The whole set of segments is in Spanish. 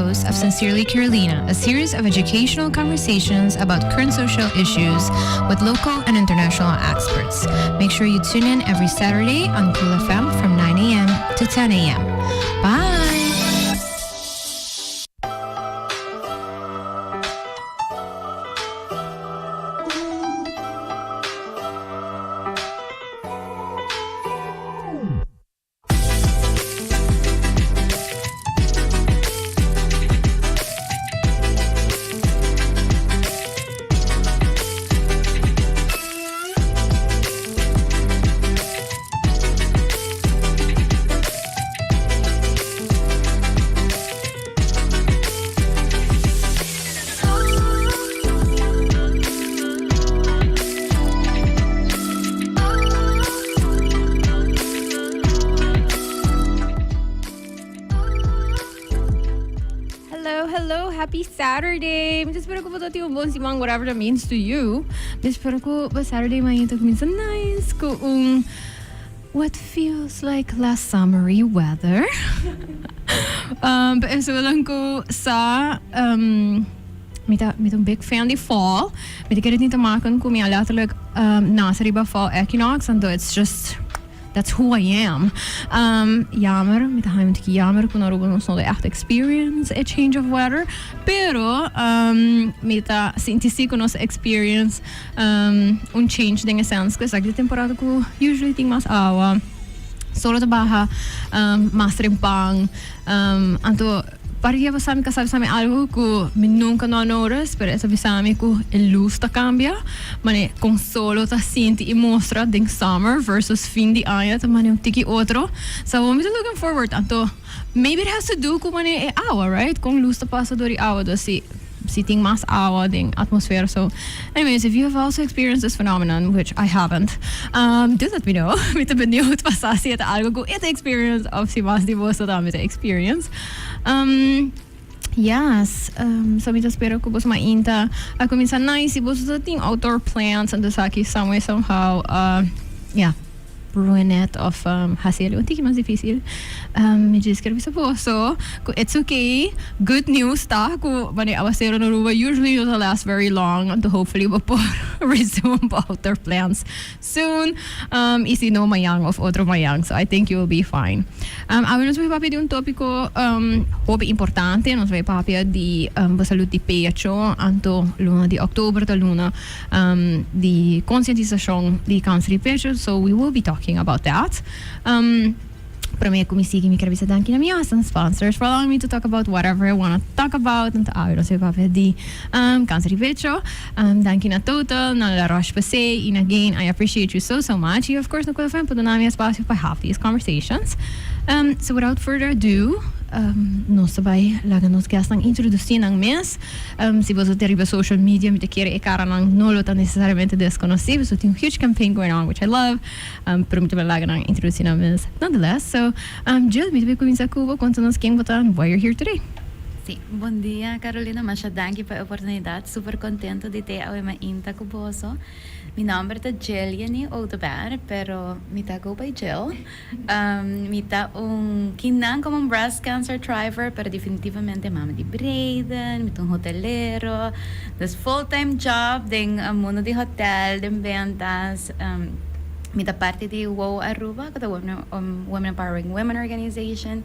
host of Sincerely Carolina, a series of educational conversations about current social issues with local and international experts. Make sure you tune in every Saturday on Cool FM from 9 a.m. to 10 a.m. Bye! Happy Saturday! Espero ko po ito yung buong simang whatever that means to you. Espero ko ba Saturday mainit minsan nice kung what feels like last summery weather. Pero lang ko sa mitong big fan di fall. Mita ka rin tamakan ko may alatag nasa riba fall equinox and it's just that's who I am. Jammer, met de heim te jammer kon er ons nog echt experience a change of weather. Pero met de sintisi kon ons experience un change dingen sens que sa de temporada ko usually ting mas awa. Solo de baja mas rimpang anto pareja sami kasama algo ko nunca no notice, pero essa sami ko luz ta cambia, mane com solo ta sinti e mostra ding summer versus fin di ano, ta mane um tiki outro. So I'm looking forward anto maybe it has to do com mane hour, right? Com luz ta passa dori hour do si ting mas hour ding atmosphere. So anyways, if you have also experienced this phenomenon, which I haven't, do let me know. Mit benieuwd pasasi at algo ko ita experience of si mas di bosa da mit experience. Yes, so me espero que vos mainta a começar nice, vos tem outdoor plants and this aqui somewhere somehow yeah, ruin it of hacer un tiki mais difícil. Me diz que isso posso, it's okay. Good news ta ko mane awasero no ruba usually doesn't last very long and hopefully we'll resume outdoor plants soon. Isi no mayang of otro mayang, so I think you will be fine. Nos vai papia di un topico hobby importante, nos vai papia di salute di pecho anto luna di ottobre da luna di conscientização di câncer di pecho, so we will be talking about that. Para mim, como siga, me quero ver danke na minha awesome sponsors for allowing me to talk about whatever I want to talk about. Então, eu sei papel de câncer de pecho. Danke na Total, na La Roche-Posay, and again, I appreciate you so much. You, of course, no coisa fã, por dar minha espaço para have these conversations. So, without further ado, nós sabay laga nos gas ng introducir ng mes. Si você ter social media, me te quer e cara ng nolo tan necessariamente desconocido. So, tem huge campaign going on, which I love. Pero me te laga ng introducir ng mes. Nonetheless, so, Jill, me te começar com conta-nos quem botan why you're here today. Sí, bom dia Carolina, masya danke pa oportunidad. Super contento de te awe mainta kuboso. Mi nombre es Jillian Odeberg, pero mi tago by Jill. Mi ta kinang como un breast cancer driver, pero definitivamente mama di Braden, mi un hotelero, this full-time job ding mundo di hotel, din ventas. Mi ta parte di WOW Aruba, the Women Empowering Women Organization.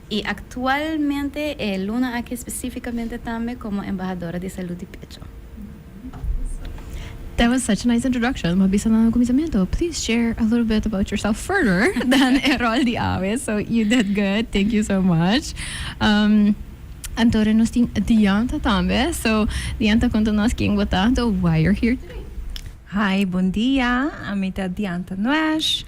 Y actualmente Luna aquí específicamente también como embajadora de salud y pecho. That was such a nice introduction. Mabisa na kumisamiento. Please share a little bit about yourself further than Errol Diawe. So you did good. Thank you so much. Antore nos ting Dianta tambe. So Dianta conta nos quem botando why you're here today. Hi, bom dia. Amita Dianta Nuash.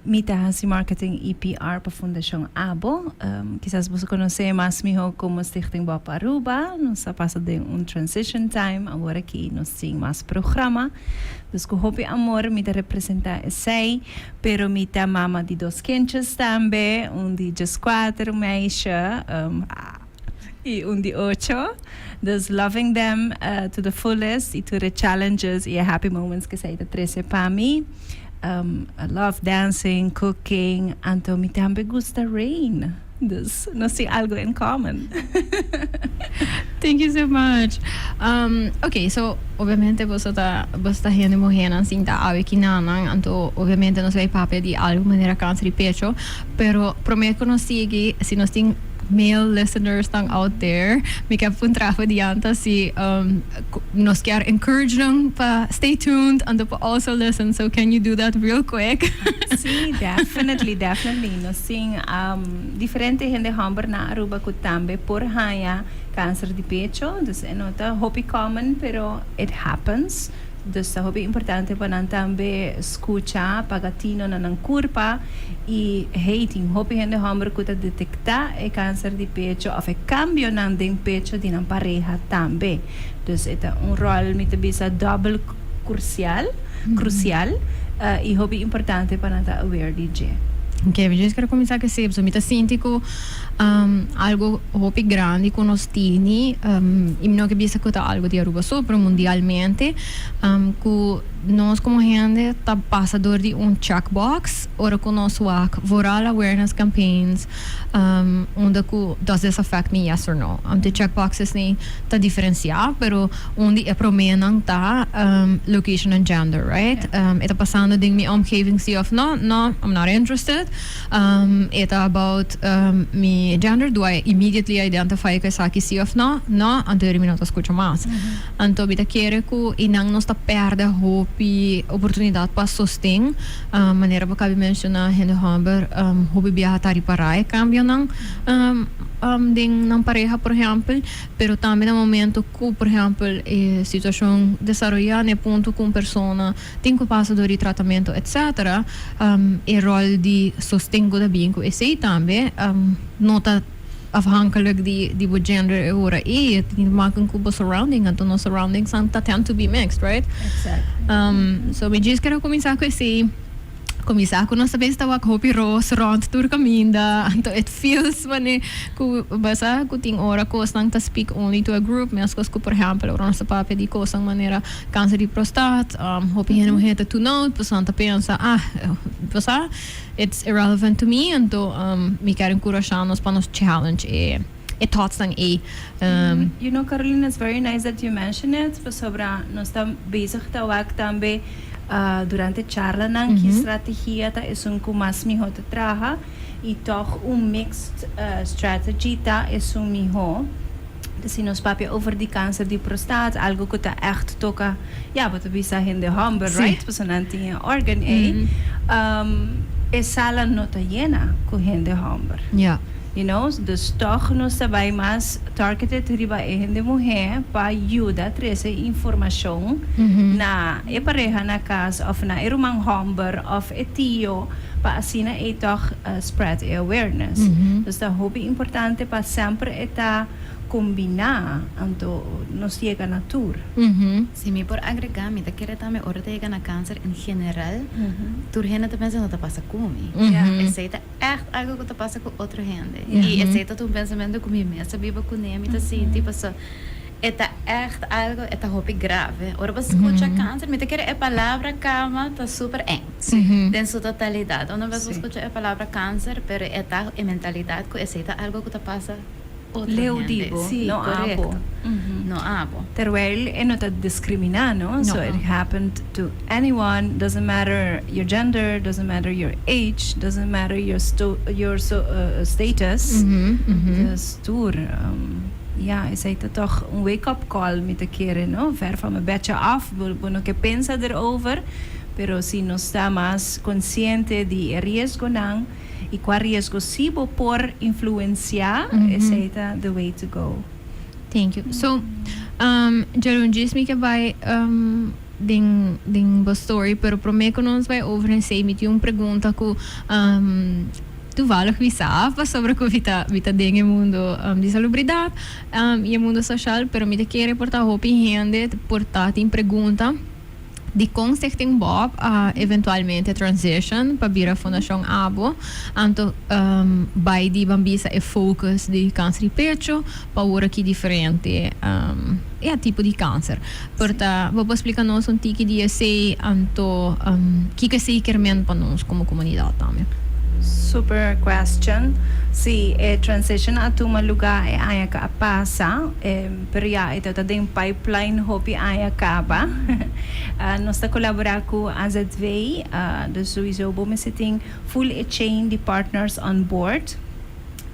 Mita Hansi Marketing EPR para Fundação ABO. Quizás você conhece mais miho como Stichting Bapa Aruba. Nós passa de transition time. Agora aqui nós temos mais programa. Dus com hobby amor, mita representa sei, pero mita mama de dois kindjes também, de just 4 meisjes, e de 8. Dus loving them to the fullest, e to the challenges, e happy moments que sei da 13 para mim. I love dancing, cooking, anto mi tambe gusta rain. Dus nós temos algo em comum. Thank you so much. Okay, so obviamente você tá gente morrendo assim tá ave que nanang, então obviamente nós vai papel de algo maneira câncer de pecho, pero prometo que nós sigue se nós tem male listeners tang out there, me quer puntrafa dianta si nos quer encourage them pa stay tuned and pa also listen. So can you do that real quick? Sim, definitely. Nós temos diferente gente hamber na Aruba que também por haya câncer de pecho, dus é nota hobby common, pero it happens. Dus é hobby importante para nós também escutar pagatino na nang curpa e hating hobby gente hamber que detectar é câncer de pecho ou é cambio na den pecho de na pareja também. Dus é rol mit bisa double crucial e hobby importante para nós aware de. Ok, eu quero começar com você. Eu me sinto que algo hopi grande com nós tini e não que bisa que algo de Aruba só, pero mundialmente que nós como gente tá passador de checkbox ora com nós work voral awareness campaigns onde que does this affect me yes or no. The checkboxes nem tá diferenciar, pero onde é promenang tá location and gender, right? Eta passando ding mi omgeving see of no, I'm not interested. Eta about mi gender, do I immediately identify que saki see of no, anterior mi não tá escucha mais. Então bita querer que inang nós tá perde hopi oportunidade para sustain maneira para cabe mencionar gente hamber hopi biar tari parai cambio nang ding nang pareja por exemplo, pero também no momento que por exemplo situação desarrollar ne ponto com persona tem que passar do tratamento etc. E rol de sostengo da bingo e sei também nota afhankelijk die gender ora e die maken kubo surrounding and no surroundings tend to be mixed, right? Exactly. So me diz que era começar com esse começar com nossa vez estava com o roos rond tur caminda então it feels mane ku basa ku ting ora kostang ta speak only to a group mas kos ku por exemplo ora nossa papo de kostang maneira câncer de prostate hopi hene moheta to note pessoa pensa basa it's irrelevant to me então me quero encorajar nos para nos challenge e thoughts tang you know Carolina, it's very nice that you mention it sobra nós estamos bezig te werk também durante charla nang que estratégia tá é mas miho te traha e toch mixed strategy tá é miho. Dus in ons papje over die kanker die prostaat, algo que tá echt toca, ja, wat we zeggen in de hamber, right? Dus dan die organ sala nota llena con de hamber. yeah. You know, dus toch nos sabay mas targeted riba de mulher para ayuda treze informação na pareja na casa of na irumang hamber of tio para assim na toch spread awareness. Dus dat hobby importante para sempre eta combinar anto nos llega na tour. Si me por agregar, me te quiere también ahora te llega na cáncer en general, tu gente te piensa no te pasa con mí. Aceita echt algo que te pasa con otra gente. Y aceita tu pensamiento con mi mesa viva con ella, me te siente pasa eta echt algo, eta hobby grave. Ahora vas a escuchar cáncer, me te quiere palabra calma, está súper en su totalidad. Una vez escucha la palabra cáncer, pero eta en mentalidad que aceita algo que te pasa Leudivo, sí, no correcto. abo. No abo. Terwijl en dat discrimina, no? So it happened to anyone. Doesn't matter your gender, doesn't matter your age, doesn't matter your status. Dus toer. Ja, is het toch een wake-up call met de keren, no? Ver van mijn bedje af, bueno que pensa erover, pero si no está más consciente de riesgo nang, y cuál riesgo sibo por influenciar, is het the way to go. Thank you. So, Jeroen, diz me que vai ding story, pero prometo que nós vai over en sei met uma pergunta que toevallig wie sabe sobre que vita ding mundo de salubridade e mundo social, pero me quer reportar hopi gente portar tem pergunta de conserting Bob eventualmente transition para vir a Fundação Abo anto by di bambisa e focus de câncer de pecho para ora que diferente é tipo de câncer porta vou explicar nós tiki de sei anto que sei quermen para nós como comunidade também. Super question. Si transition at uma lugar aya ka pasa, pero ito tading pipeline hopi aya ka ba. Nós está colaborar com a AZV, dus sowieso bom sitting full chain de partners on board.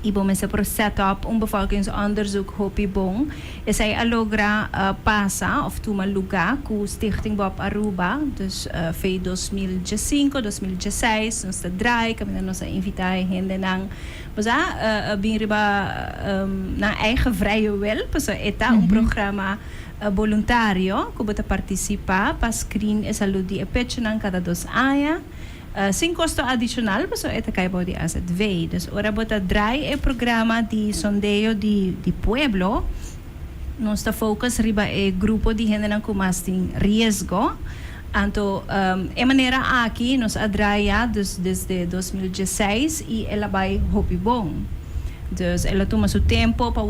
Ibo men se set up bevolkingsonderzoek hopi bom. Is hij alogra pasa of tuma lugar com Stichting Bob Aruba. Dus foi 2005, 2016, nós está dry, kami nós invitar gente nang bem riba na eigen vrije wil, pues eta programa voluntário que bota participar para screen essa ludi e pecho nang cada 2 anos. Sem custo adicional, mas esta cai pode fazer de Dus ora bota dry e programa de sondeio de pueblo. Nós está focus riba e grupo de gente com mais tem risco. Então, é maneira aqui nós adraia desde 2016 e ela vai hopi bom. Dus ela toma seu tempo para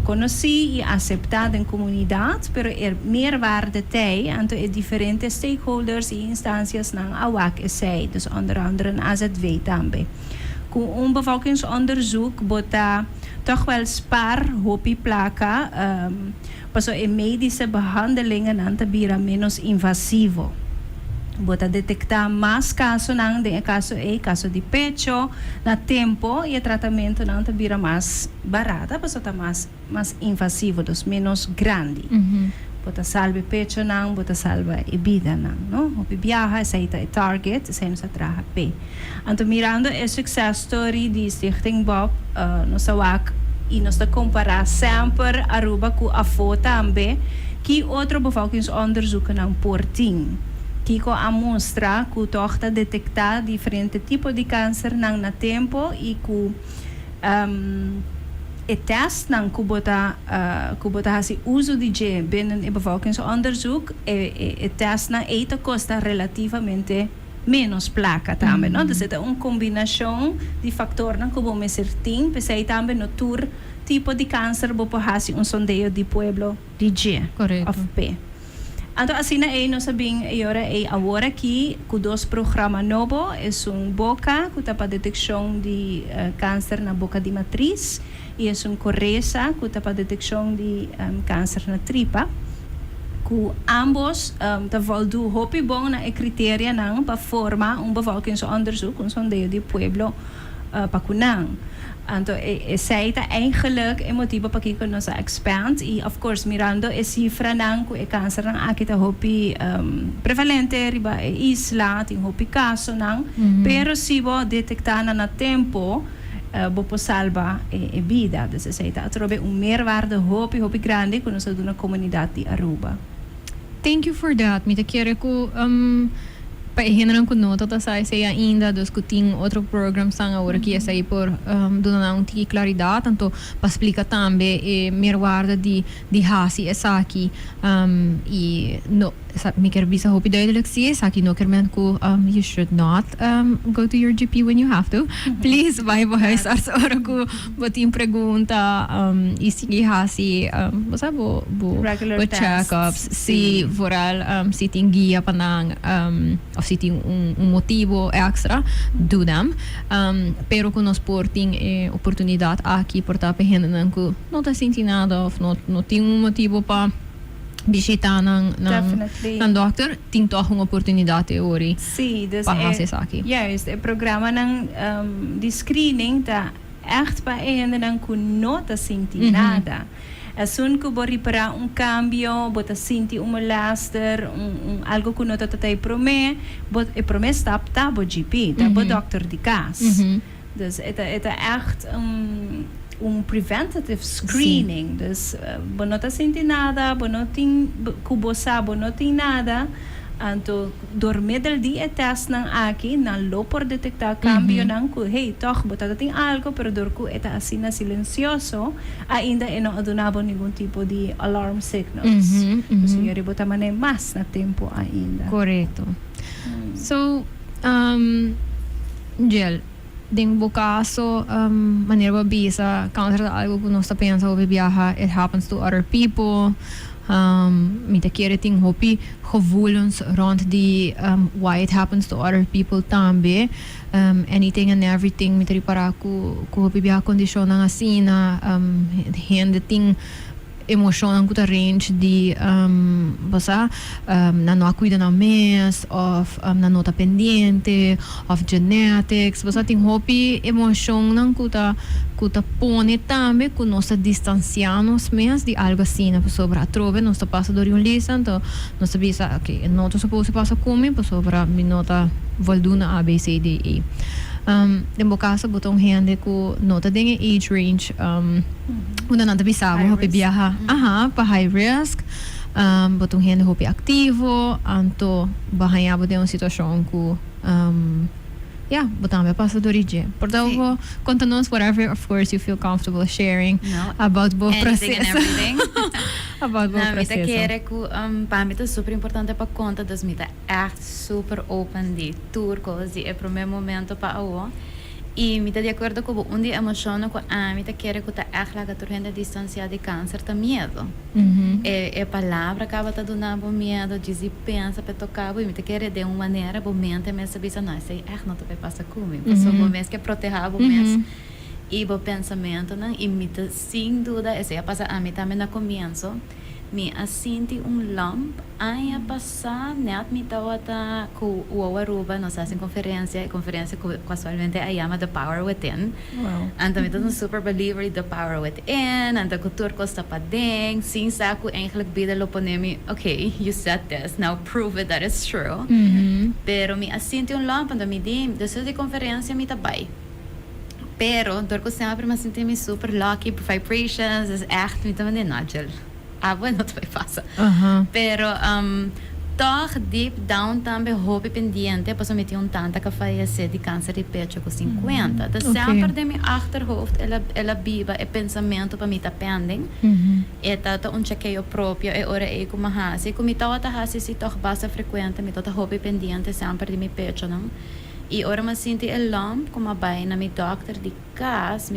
conhecer e aceitar em comunidade, pero meer waarde tem, então diferentes stakeholders e instâncias na AWAC essay, dus onder andere een AZW também. Com bevolkingsonderzoek bota toch wel spaar hopi plaka, paso medische behandelingen aan te bira menos invasivo. Bota detectar mais caso não de caso de pecho na tempo e o tratamento não te vira mais barata, mas está mais invasivo, dos menos grande. Bota salve pecho não, bota salva e vida não, o viaja essa é target, essa é nossa traja p. Então mirando a success story de Stichting Bob, nossa WAC e nós comparar sempre Aruba com a foto também que outro bevolkingsonderzoek não porting. Kiko a mostra que tosta detectar diferentes tipos de câncer na tempo e que o teste não kubota hasi uso de je binnen e bevolkingsonderzoek e teste na eita costa relativamente menos placa também, não? Dus é uma combinação de fator na kubo me certin, pensei também no tour tipo de câncer bo hasi sondeio de pueblo de je of P. Então, assim, nós sabemos agora aqui com 2 programas novos, é boca, que está para detecção de câncer na boca de matriz, e é correza, que está para detecção de câncer na tripa. Que ambos tá voldo hopi bom na criteria não para formar bevolkingsonderzoek, sondeio de pueblo para kunang. Então, zij está eigenlijk een motivo para que nós expand e of course mirando a cifra não que câncer não aqui tá hopi prevalente riba isla tem hopi caso não, pero se bo detectar na tempo bo salva e vida, dus zij está trobe meerwaarde hopi grande que nós do na comunidade de Aruba. Thank you for that. Mita quero ko paihinan ko no tota sa saya ainda dos kuting outro program sang agora que essa aí por dona um tiki claridade tanto para explicar também e merguarda de hasi essa aqui e no me quer bisa hopi duidelijk zie essa aqui no quer ko you should not go to your GP when you have to. Please vai huis arts ora ko botin pergunta e sige hasi basta bo check-ups si vooral si ting guia panang of si tem motivo extra do them pero com nós porting oportunidade aqui por estar pegando não está sentindo nada ou não tem motivo para visitar ng dokter, tem toch uma oportunidade hoje para fazer isso aqui. Juist, het programa de screening tá echt para ainda não que não está sentindo nada. Assim que bori para cambio, bota sentir laster, algo que não está promete está bo GP, tá bo dokter de casa. Dus het echt preventative screening. Dus não está sentindo nada, não tem kubosa, não tem nada. Então, door middel die test nang aqui, nan lo por detectar cambio nang ku, hey, toch, bota tem algo, pero door ku eta asina silencioso, ainda não adunabo nenhum tipo de alarm signals. So, yari bota mané mas na tempo ainda. Correto. So, Jill, ding bukaso, maneira bisa, counter algo que nós está pensando, viaja, it happens to other people. Mita kere ting hopi gevoelens rond die why it happens to other people tambe. Anything and everything mita ripara ku hopi biya kondisyon nga sina hende ting emotion ku ta range di basta na no cuida na mes of na nota pendiente of genetics basta ting hopi emotion nang kuta pone tambe ku nossa distancianos mes di algo assim na sobre a trove nossa passa dori un lisan to nossa bisa okay não tô supposed passa come sobre mi nota volduna a b c d e den caso botong hende ku nota den age range una nada bisabo hopi biaha pa high risk botong hende hopi aktivo anto bahayabo de uma situação ku botamos passa do origem. Portanto, conta-nos whatever, of course, you feel comfortable sharing about both anything processos. and everything. About both Mita processos. kere ku para mim é super importante para conta das mita echt super open de turcos e é pro meu momento para o e mita de acordo com um dia emociona com mita kere ku ta echt laga turhende distanciar de câncer tá medo. É palavra acaba tá dando medo, dizer pensa para tocar e mita kere de uma maneira bom mente me sabe se não sei echt não te vai passar comigo. Passou bom mês que proteger bom mês. E o pensamento não imita sem dúvida esse é passar a mim também no começo me assenti lump aí passar net me tava com o Aruba nós fazemos conferência casualmente a chama The Power Within então me tô super believer The Power Within então com tudo costa para dentro sem saco eigenlijk bida lo ponemi okay you said this now prove it that it's true pero me assenti lump então me di dessa conferência me tabai pero door sempre me senti super lucky vibrations is echt me também nagel bueno te passa pero toch deep down também hope pendiente pas me tinha tanta que fallecer de câncer de pecho com 50 da sempre de meu achterhoofd ela viva e pensamento para mim tá pending e tá chequeio próprio e ora e como hasi como tá hasi se toch basta frequente me tá hope pendiente sempre de meu pecho não e ora me senti lump como vai na meu doctor de casa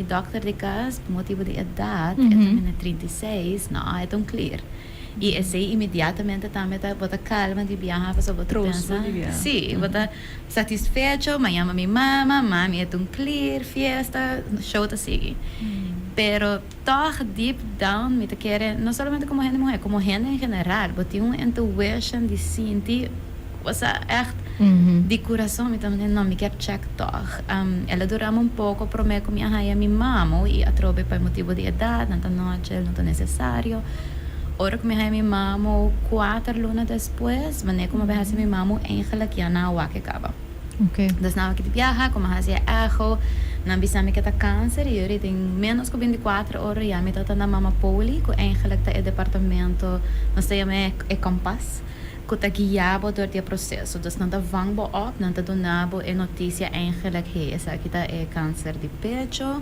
por motivo de idade é também 36 não é tão clear e esse imediatamente também tá bota calma de viajar para sobre pensa sim bota satisfecho amanhã minha mami é tão clear fiesta show tá sigue pero toch deep down me te quer não somente como gente mulher como gente em geral bota intuition de sentir was echt de coração me também não me quer check toch ela durava pouco para mim com minha raia minha mamo e a trobe por motivo de idade não tá necessário ora com minha raia minha mamo 4 lunas depois mas como vai ser minha mamo eigenlijk já na que acaba dus nou que viaja como fazia echo não bisa me que tá câncer e eu tenho menos que 24 horas já me tá na mama poli que eigenlijk tá é departamento nós temos é compass que tá guiado door die processo. Dus não tá vangbo op, não tá donabo é notícia eigenlijk essa aqui tá é câncer de pecho.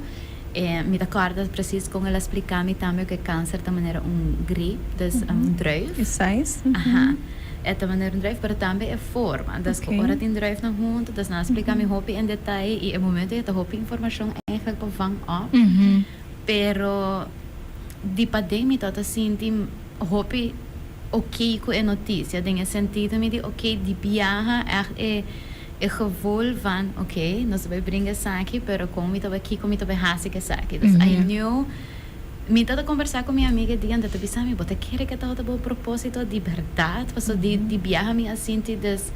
Me acorda preciso com ela explicar me também que câncer da maneira gripe, dus druif. Precies. É da maneira druif, mas também é forma. Dus que ora tem druif na junto, dus não explicar me hopi em detalhe e é momento é tá hopi informação eigenlijk para vang op. Pero di pa de me tá senti hopi ok com a notícia, tem sentido me de ok de viaja é gevoel van ok nós vai brincar aqui, pero como me tava aqui como me tava hasi que aqui, dus I knew me tava conversar com minha amiga diante de bisami, bote quer que tava bom propósito de verdade, passou de viaja me senti des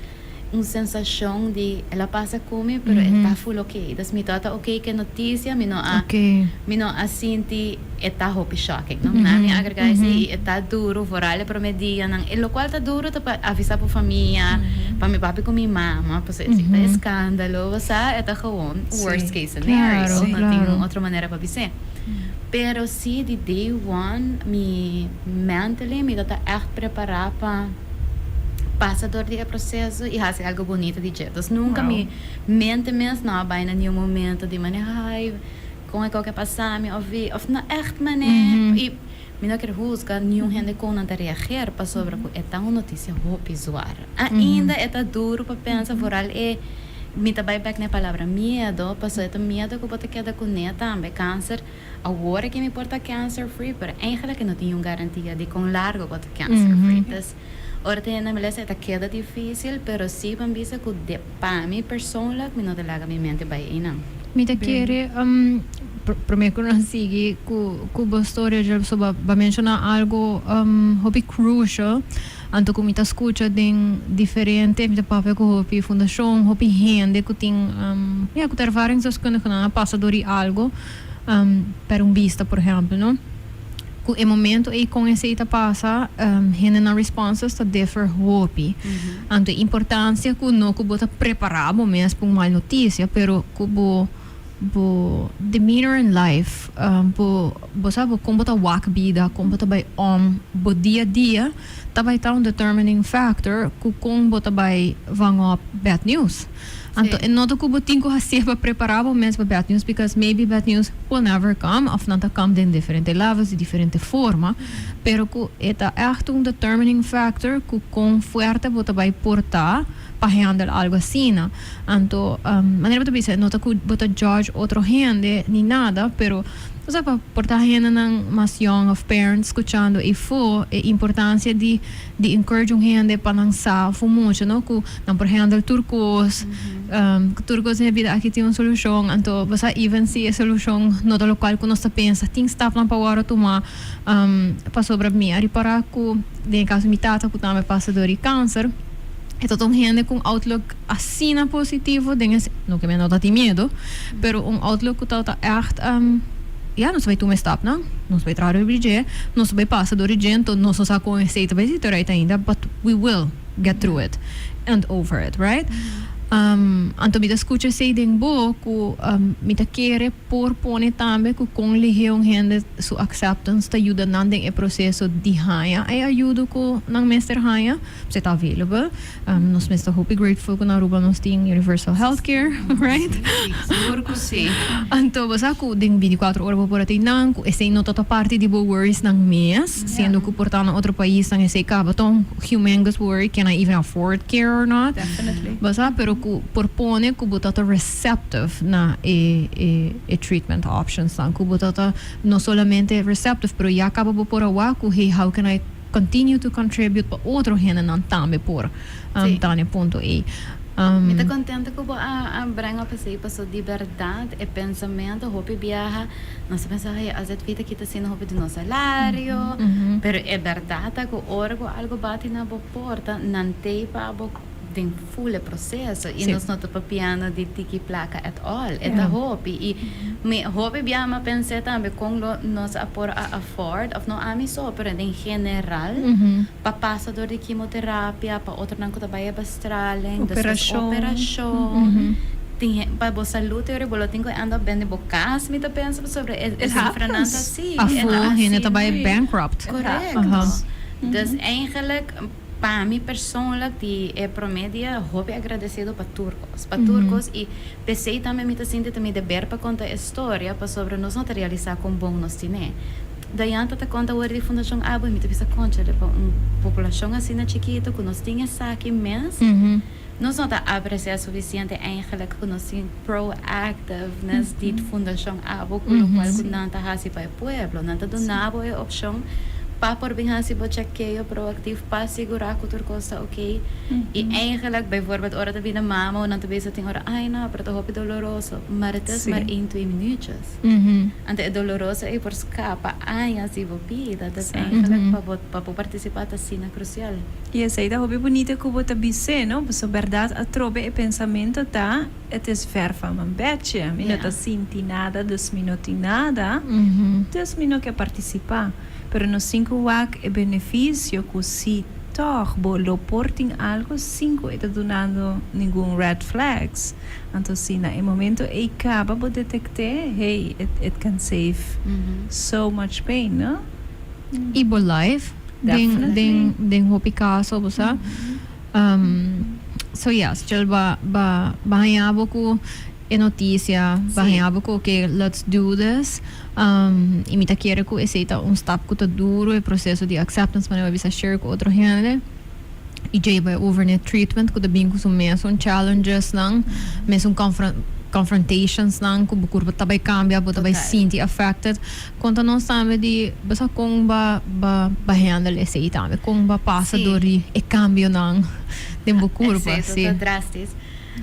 sensação de ela passa comigo, pero está full ok. Das me tata ok que notícia, me não senti está hopi shocking, não? Na minha agregar se está duro, voral para me dia, não? E lo qual está duro para avisar para família, para me papi com minha mama, para se está escândalo, você está gewoon worst case scenario, não tem outra maneira para dizer. Pero se de day one me mentally me tata echt preparar para passa door die processo e fazer algo bonito de jeito. Nunca me mente mesmo não vai em nenhum momento de maneira ai como é que passar me ouvir of na echt maneira e me não quero buscar nenhum gente com não reagir para sobre é tão notícia roupa zoar ainda é tá duro para pensar foral me trabalha back na palavra medo, passou esse medo que você queda com neta, também câncer, agora que me porta cancer free, mas eigenlijk não tinha garantia de com largo você cancer free. Então, ora tem na beleza esta queda difícil, pero sim pambisa que de para mim personal, me não te laga minha mente vai não. Me te quere primeiro que não siga com a história já sobre ba mencionar algo hobby crucial. Anto que me escuta de diferente, me papel com hobby fundação, hobby gente que tem que ter ervaringen que não passa por algo para vista, por exemplo, não? Que em momento e com esse passa, gente na resposta está differ hobby. Anto importância que não que bota preparado mesmo para uma notícia, pero que bo demeanor in life bo sabe como bota wak vida como bota by bo dia a dia tabay ta un determining factor kung bota by vang up bad news anto enoto ko botin ko hasiya pa preparado mesmo para bad news because maybe bad news will never come of nanta come de diferente levels de diferente forma pero ko eta echt un determining factor kung fuerte bota by portar para handle algo assim, né? Então, maneira de dizer, não tá que bota judge outro gente nem nada, pero você para portar gente não mais young of parents escutando e for a importância de encourage gente para não saber muito, não que não por handle turcos, turcos na vida aqui tem uma solução, então você even se a solução no local que nós está pensa, tem staff lá para agora tomar para sobre mim, aí para que de caso me tata que também passa de câncer. Então, tem gente com outlook assim positivo, não que me nota de medo, pero outlook que está echt, não se vai tomar stop, não se vai trazer o budget, não se vai passar do regente, não se sabe como é que vai ser ainda, but we will get through it and over it, right? Anto me escuta sei den bo ku me ta querer por pone também ku com liheung gente su acceptance ta ajuda nan den e processo de haya ai ajuda ku nang Mr. Haya se tá available nos Mr. Hope grateful ku na ruba nos ting universal healthcare right Seguro que sim. anto basa ku den 24 horas por até nang ku esse no tota parte de bo worries nang mes sendo ku portar na outro país nang esse cabo tão humongous worry can I even afford care or not Definitely. basa pero ku propone ku botata receptive na treatment options lang ku botata no solamente receptive pero ya acaba por awa ku hey how can I continue to contribute pa outro gente nan tambe por tane ponto e Me está contente que a branca passei passou de verdade e pensamento, hope viaja, nós pensamos aí às vezes vida que está sendo hope de nosso salário, pero é verdade que algo bate na porta, não tem para den full processo e nós não estamos piano de tiki placa at all é da hope e me hope bia ma pensei também com nós a por a afford of no ami so pero em general pa passador de quimioterapia pa outro não que trabalha bastralen operação tem para boa saúde eu boletim que anda bem de bocas me tá pensando sobre essa frenanta assim a full gente trabalha bankrupt correto dus eigenlijk para mim persoonlijk die promedia hope agradecido para turcos e pensei também me tá sentindo também de ver para contar a história para sobre nós não realizar com bom nós tinha daí anta ta conta o de fundação abo me tá pensa conta de população assim na chiquito que nós tinha aqui mês nós não tá apreciar suficiente eigenlijk que nós tem proactiveness de fundação abo com o qual que não tá hasi para o pueblo não tá donavo a opção para por bem se bo chequeio proactivo para segurar que tudo está ok e eigenlijk bijvoorbeeld ora da vida mama ou não te bisa tem ora ai não para hope doloroso mas het is maar 1-2 minutos ante é doloroso e por escapa ai assim vou pida das eigenlijk para participar da cena crucial e essa aí hobby bonita que você bise, não? Porque verdade a trobe e pensamento tá, het is ver van mijn bedje. Me não tá senti nada, dus me não tem nada, dus me não quer participar. Pero no 5 wak e benefício que se toch lo porting algo 5 está donando nenhum red flags. Então sim, na momento e acaba de detectar, hey, it can save so much pain, no? E bo life den hopi caso bosa so yes chel ba hayabo ko e notícia ba hayabo ko que let's do this imita querer ko aceita step ko ta duro e processo de acceptance para bisa share com outro gente e já vai overnight treatment que também com mesmo challenges não mesmo confrontations não que o corpo também cambia porque também sente affected quando não sabe de basta com ba handle esse aí também com ba passa dori e cambio não de o corpo sim drastis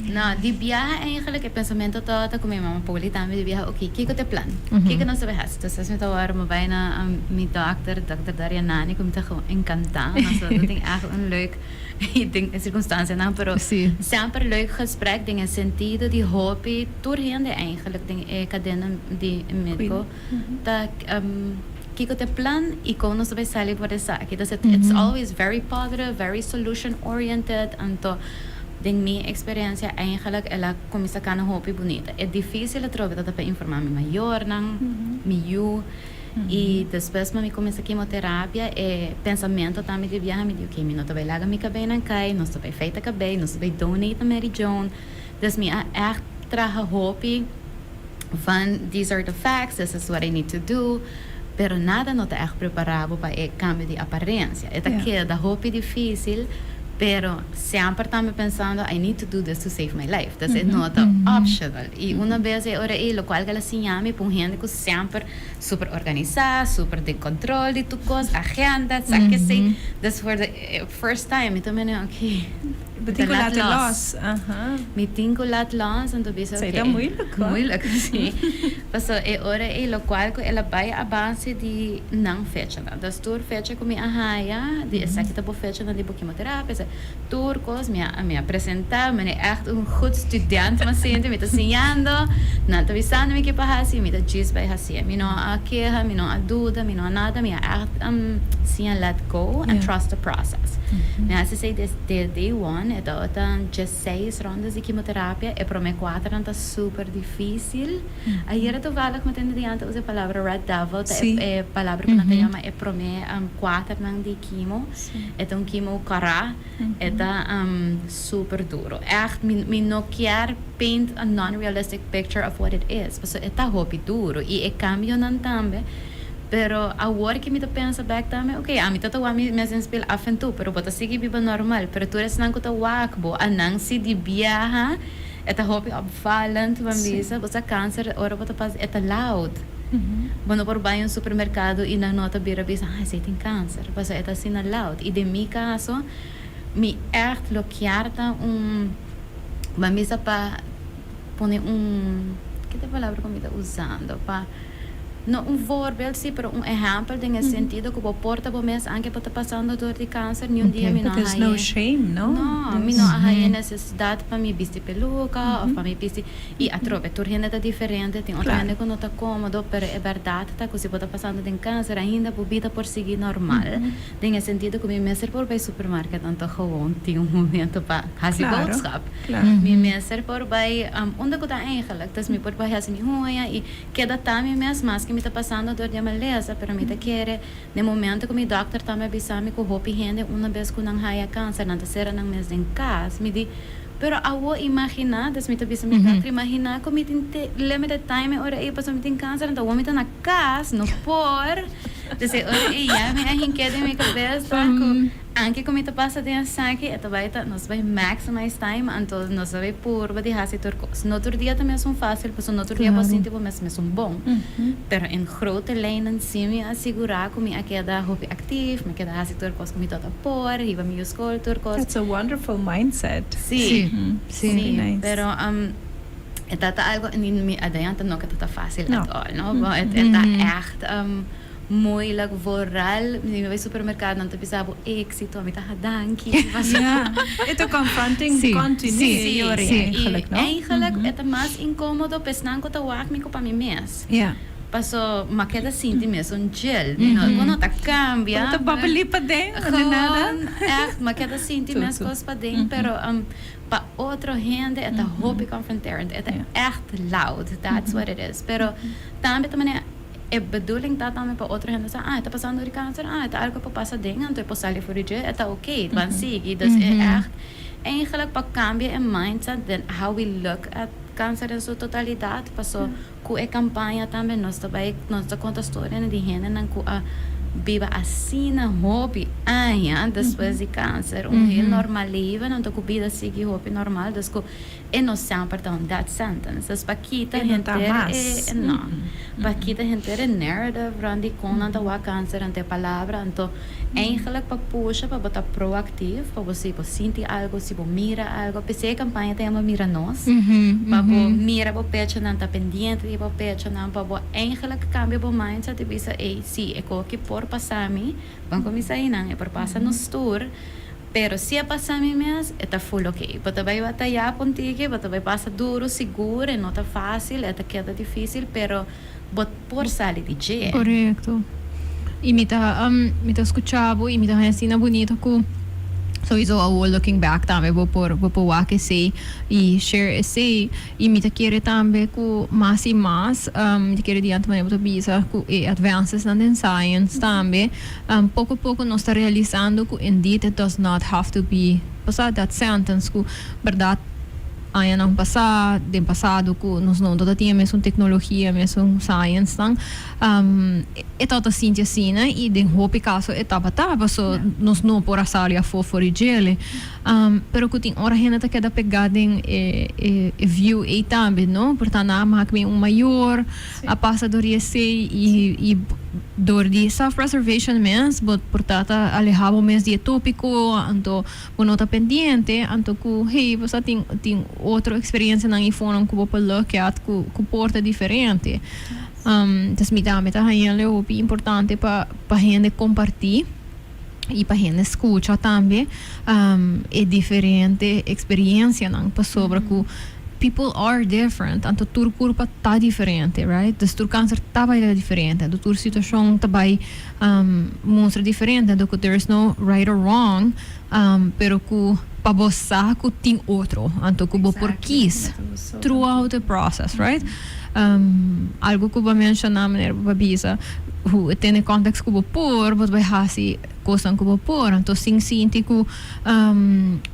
no di biyahe eigenlijk het pensamento tot kung may mga puli tami di biyahe okay kiko te plan kiko no sabi has tas mi tawar mo bijna mi Dr. Daria Nani kom te gewoon encanta so dat ding echt een leuk ik denk circunstancia nou pero sempre leuk gesprek dingen sentido die hobby doorheen de eigenlijk ding cadena di medico dat kiko te plan y kono sabi sali por esa aquí it's always very positive very solution oriented anto din mi experiência eigenlijk ela começa a hobby bonita é difícil trovar dat para informar mi maior nang mi you e depois me começa a quimioterapia e pensamento também de viajar me diz ok mi não tô vai laga mi cabelo não cai não tô vai feita cabelo não tô vai donate a Mary Joan dus mi echt traga hobby van these are the facts this is what I need to do pero nada não tá echt preparado para o cambio de aparência é que da hobby difícil pero sempre estamos pensando I need to do this to save my life that's not optional e uma vez ora lo qual que ela sinami pun gente que sempre super organizada super de controle de tu coisa agenda sabe que sei that's for the first time então me okay Betingo laat los. Mi tingo laat los en dus okay. Sei moeilijk sim. Paso ora lo qual que ela vai a base de não fecha. Das tour fecha com minha haia, de essa que tá por fecha na de quimioterapia. Turcos me apresentar, me echt een goed student mas sente me tá ensinando, não tá avisando me que para assim, me tá diz vai assim. Me não a queja, me não a dúvida, me não a nada, me echt sim let go and trust the process. Me hace say desde day one ito just 6 rondas de quimioterapia e para mim 4 anda super difícil. Ayer toevallig met in diante usa palavra red devil, é palavra que nata chama é para mim 4 nang de quimo. É um quimo cara, é super duro. Echt me não quer paint a non-realistic picture of what it is. Porque é hobby duro e é cambio nan também. Pero agora que me pensa back também, ok, a mim tatawa me inspira af en toe, pero bota sige biba normal, pero tu res nang ko tawakbo, anang si di biyaha, eta hopi opvallend, bambisa, bota cancer, ora bota pas eta loud. Bueno, por vai um supermercado e na nota bira bisa, você tem câncer, passa eta sina loud. E de mi caso, me echt loquiarta bambisa pa pone que te palavra como está usando, pa no voorbeeld sim, pero exemplo tem sentido que o porta por mês anche para passando dor de câncer nenhum dia me não there's no shame, no? No, me não há necessidade para me vestir peluca ou para me vestir e a tropa turhenda tá diferente, tem outra gente que não tá cômodo, pero é verdade tá que se pode passando de câncer ainda por vida por seguir normal. Tem sentido que me messer por vai supermarket então gewoon tem momento para fazer boodschap. Me messer por vai onde que tá eigenlijk, das me por vai fazer me ruim e queda tá me mesmo que me está passando dor de maleza, pero me quer no momento que o doctor está me avisando que o hopi gente uma vez que não há câncer, na terceira não mês em casa, me diz, pero awo imaginar, das me está avisando me doctor imaginar que me tem limited time ora aí passou me tem câncer, então vou me tá na casa, no por, dizer ora aí já me arranquei de minha cabeça, anche come te passa de saque, eta vai nós vai maximize time, então nós vai purba de hasi turcos. No outro dia também é fácil, porque no outro dia você tipo mesmo é bom. Pero em grote lijnen sim me assegurar que me queda hobby actief, me queda hasi turcos como toda por, iba me escola turcos. That's a wonderful mindset. Sim. Nice. Pero eta algo in me adianta não que tá fácil at all, no? Eta echt moeilijk vooral me vai supermercado não te pensava éxito me tá dankie Ito confronting continue eigenlijk é mais incômodo pensando que eu me para mim mesmo passou uma queda sinti mesmo gel quando tá cambia tá babali pa din nada uma queda sinti mesmo coisa pa din pero pa outro gente é hobby confronterend é echt loud that's what it is pero também é bedoeling dat dan para outra gente está passando de câncer está algo para passar ding então é salir voor je está oké dan sigue dus echt eigenlijk para cambiar een mindset then how we look at câncer em sua totalidade passou com a campanha também nós está conta história de gente não com viva assim na hobby después de câncer heel normal leven en de vida sigue hobby normal dus ko não sempre dan that sentence dus pakita gente no pakita gente narrative randi kon aan de wa câncer en de palavra então eigenlijk para puxa para botar proactivo para você sentir algo se você mira algo PC campanha tem uma mira nós para mira para pecho não tá pendiente de para pecho não para eigenlijk cambia o mindset e bisa sim é que por passar me vão começar aí não é por passar no tour pero se a passar me mesmo é tá full ok para vai batalhar pontique para vai passar duro seguro não tá fácil é tá queda difícil pero por sair de dia Correcto. Y me escuchaba y me está bonito que sowieso al looking back también por que sei y share esse y me quiere también que más y más me quiere diante maneira de visa que advances in science también poco a poco nos está realizando que indeed it does not have to be pasar that sentence que verdade aia ng passado que nós não toda tinha mesmo tecnologia mesmo science tang eta ta sinti assim né e den hopi caso etapa so nós não por asali a fofori gele pero que tem hora rena ta queda pegada em view e também não portanto na mak bem maior a passadoria sei e door die self-preservation mens, but portanto alejabo mens die tópico, anto bonota pendiente, anto ku hey, você tem outra experiência na iPhone que você look at ku porta diferente. Das me dá é importante para gente compartilhar e para gente escutar também é diferente experiência não para sobre ku people are different, anto tur curpa tá diferente, right? Dus tur câncer tá bem diferente, do tur situação tá bem mostra diferente, do que there's no right or wrong, pero que para você que tem outro, anto que você por quis throughout the process, right? Algo que eu mencionar maneira para bisa, o tem context que eu por, você vai hasi coisa que eu por, então sim que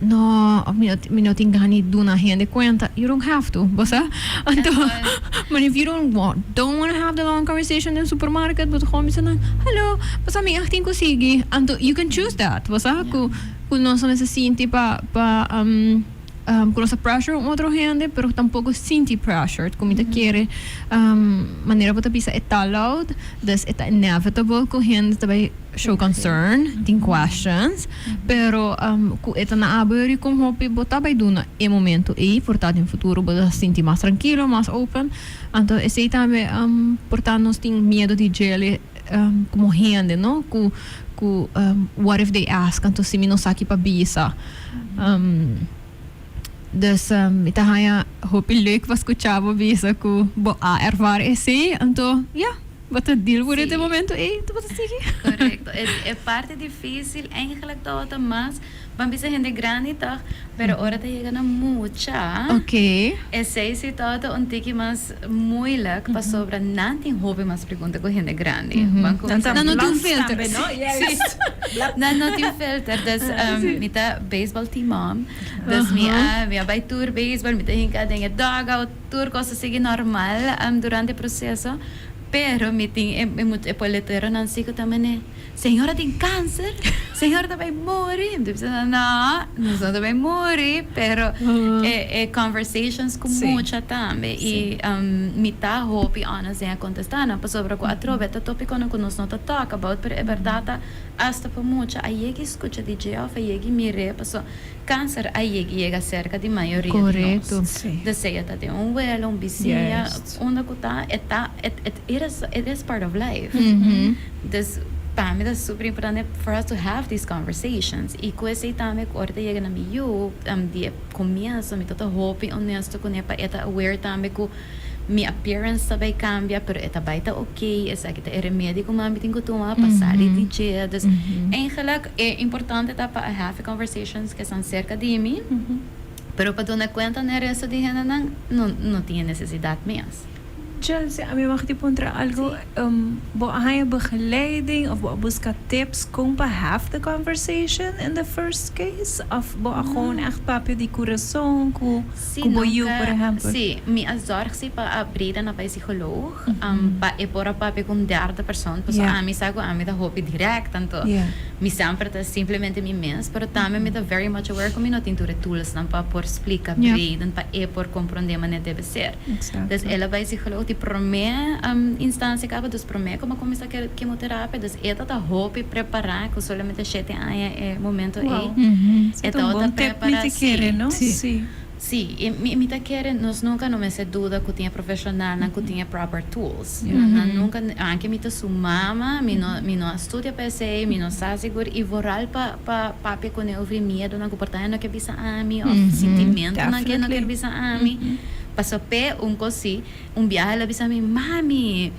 no, me não tem gani do na gente conta, you don't have to, você? Então, but if you don't want to have the long conversation in the supermarket, but gewoon zeggen, hello, você me 18 consegui, então you can choose that, você? Que não só necessita para con esa pressure otro gente pero tampoco sinti pressure como te quiere manera para pisa está loud das está inevitable que gente também show concern tem questions pero eta na abrir com hope botar vai duna e momento e portanto em futuro botar sentir mais tranquilo mais open então esse também portanto nós tem medo de gele como gente não que what if they ask então se me não sabe para bisa dus ita haya hope leuk was escuchava bisa que ervar esse então wat het deal voor dit momento wat is het correcto é parte difícil eigenlijk todo mas van bisa gente grande toch pero ahora te llega na mucha esse se todo un tiki mas moeilijk pas sobre nanti hobby mas pergunta com gente grande não tem filter não tem filter dus mita baseball team mom dus minha vai tour baseball mita hinka denga dog out tour coisa sigue normal durante o processo pero é poletero não sei que também senhora tem câncer senhora vai morrer não vai morrer pero é conversations com muita também e me tá hope honest em contestar não sobre com atroveta tópico não nós não talk about pero é verdade hasta por muita aí que escuta DJ of aí que mire passou câncer aí que chega cerca de maioria correto deseja ter vuelo vizinha onde que tá it is part of life this para mim é super importante for us to have these conversations e com esse também que orte chega na meu de começo me tota hope honesto com para eta aware também que minha appearance também cambia pero eta baita ok essa que é remédio como a tem que tomar passar de dia dus eigenlijk é importante para have conversations que são cerca de mim pero para dar conta na resto de gente não tinha necessidade mesmo Chelsea, a mí mag die puntra algo, bo hij begeleiding of bo busca tips kung pa have the conversation in the first case of bo gewoon echt papio di coração ku bo you por ejemplo. Sí, mi azorg si pa abrida na pa psicoloog, pa epora papi com derde persoon, pues Yeah. a mi sago a mi da hopi direct tanto. Yeah. Mi sempre ta simplemente mi mens, pero também mi da very much aware com mi no tinture tools nan pa por explica Yeah. breden pa por compreender maneira deve ser. Exacto. Dus ela vai psicoloog die promé instância acaba dos promé como começa a quimioterapia, dus ela tá hopi preparar com solamente 7 anos é momento Wow. Mhm. É um bom tip me te querer, não? Sim. Sim. Sim, e me tá querendo, nós nunca não me se dúvida que tinha profissional, não que tinha proper tools. Nunca, anche me tá sumama, me não estudia PC, me não sabe seguro e voral pa papi quando eu vi medo, não comportamento não quer bisa a mim, ou sentimento não quer bisa a mim. Passou pé cosi, viaje lá bisa a mim, mami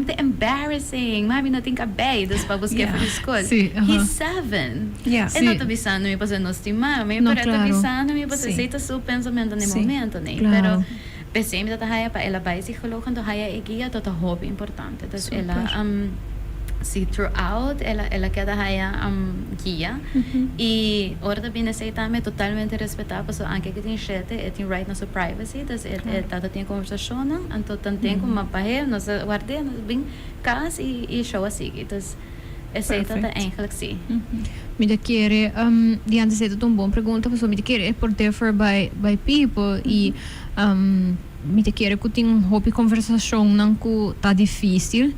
tá embarrassing, mami não tem cabelo, dus pa buscar para escola. Sim, He's 7. Yeah. E não tá bisando me para não estimar, mas No, para tá claro. bisando me para Sim. aceitar seu pensamento no Sim. momento, né? Claro. Pero pensei me tá haya para ela vai psicóloga, então haya é guia tota hobby importante. Dus Super. ela see throughout ela queda haya guia e orda bem aceitame totalmente respeitar, porque anche que tem chete, tem right na sua privacy, dus tata tem conversação, então tem como mapahe, nós guarde, nós bem cas e show assim, então aceita tá eigenlijk sim. Me da querer, diante de tudo bom pergunta, pessoa me da querer por differ by people e me da querer que tem hobby conversação não que tá difícil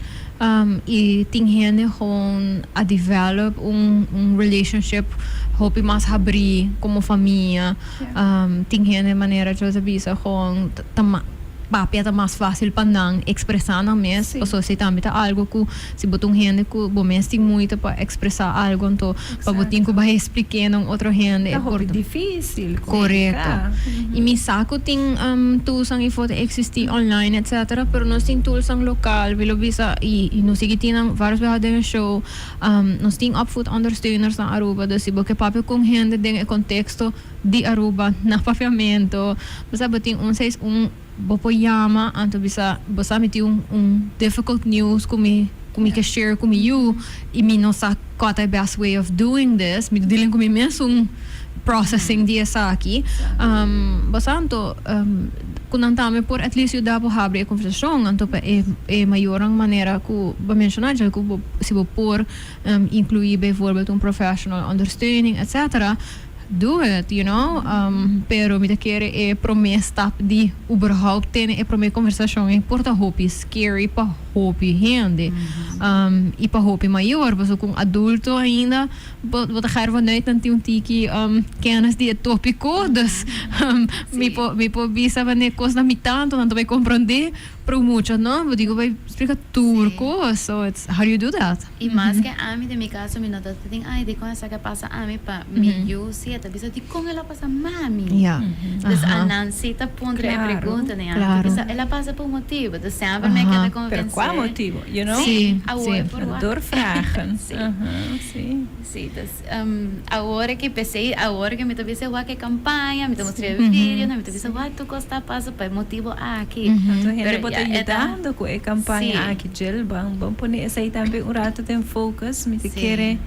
e tem gente com a develop relationship hobby mais abrir como família, tem gente maneira de fazer isso com papi é mais fácil para não expressar na mesa, Sim. pessoa se também tá algo que se botar gente que bom mês tem muito para expressar algo, então para botar que vai explicar não outro gente É por difícil. correto. E me saco tem tools ang ifo existir online etc. Pero nós tem tools ang local, bilo bisa e nós sige tem vários vezes show, nós tem upfoot understeuners na Aruba, dus ibo que papi com gente den contexto de Aruba na papiamento, basta botin seis bopoyama anto bisa meti difficult news kumi que share kumi you e mi não sa qual é the best way of doing this, mi dealing kumi mesmo processing dia sa aqui basanto kunantame por at least dá para abrir a conversação anto pa maior ang maneira que ba mencionar já que se por incluir bijvoorbeeld professional understanding etc. Do it, you know. Pero me querer é promer stap de überhaupt ter é promer conversação é porta hopi scary pa hopi gente. E pa hopi maior, mas com adulto ainda bota gaar vanuit dan tiki kennis die tópico, dus me po bisa wanneer kos na mi tanto dan vai compreender pro mucho, no? Eu digo vai explicar turco, so it's how do you do that? E mais que a mim de mi caso me nota tem ai de como essa que passa a mim pa me eu se tá bisa de como ela passa mami. Yeah. Dus a Nancy tá pondo a pergunta né? Claro. Ela passa por motivo, dus sempre me quer Pero convencer. qual motivo? You know? Sim, a sim. por Doorvragen. Sim. Sim. Sim, dus agora que pensei, agora que me tô vendo o que campanha, me tô mostrando vídeo, me tô vendo o que costa passa para motivo aqui. Então, a gente Pero pode ya, ajudando com a campanha aqui, Jill, vamos pôr essa aí também um rato tem focus, me te querer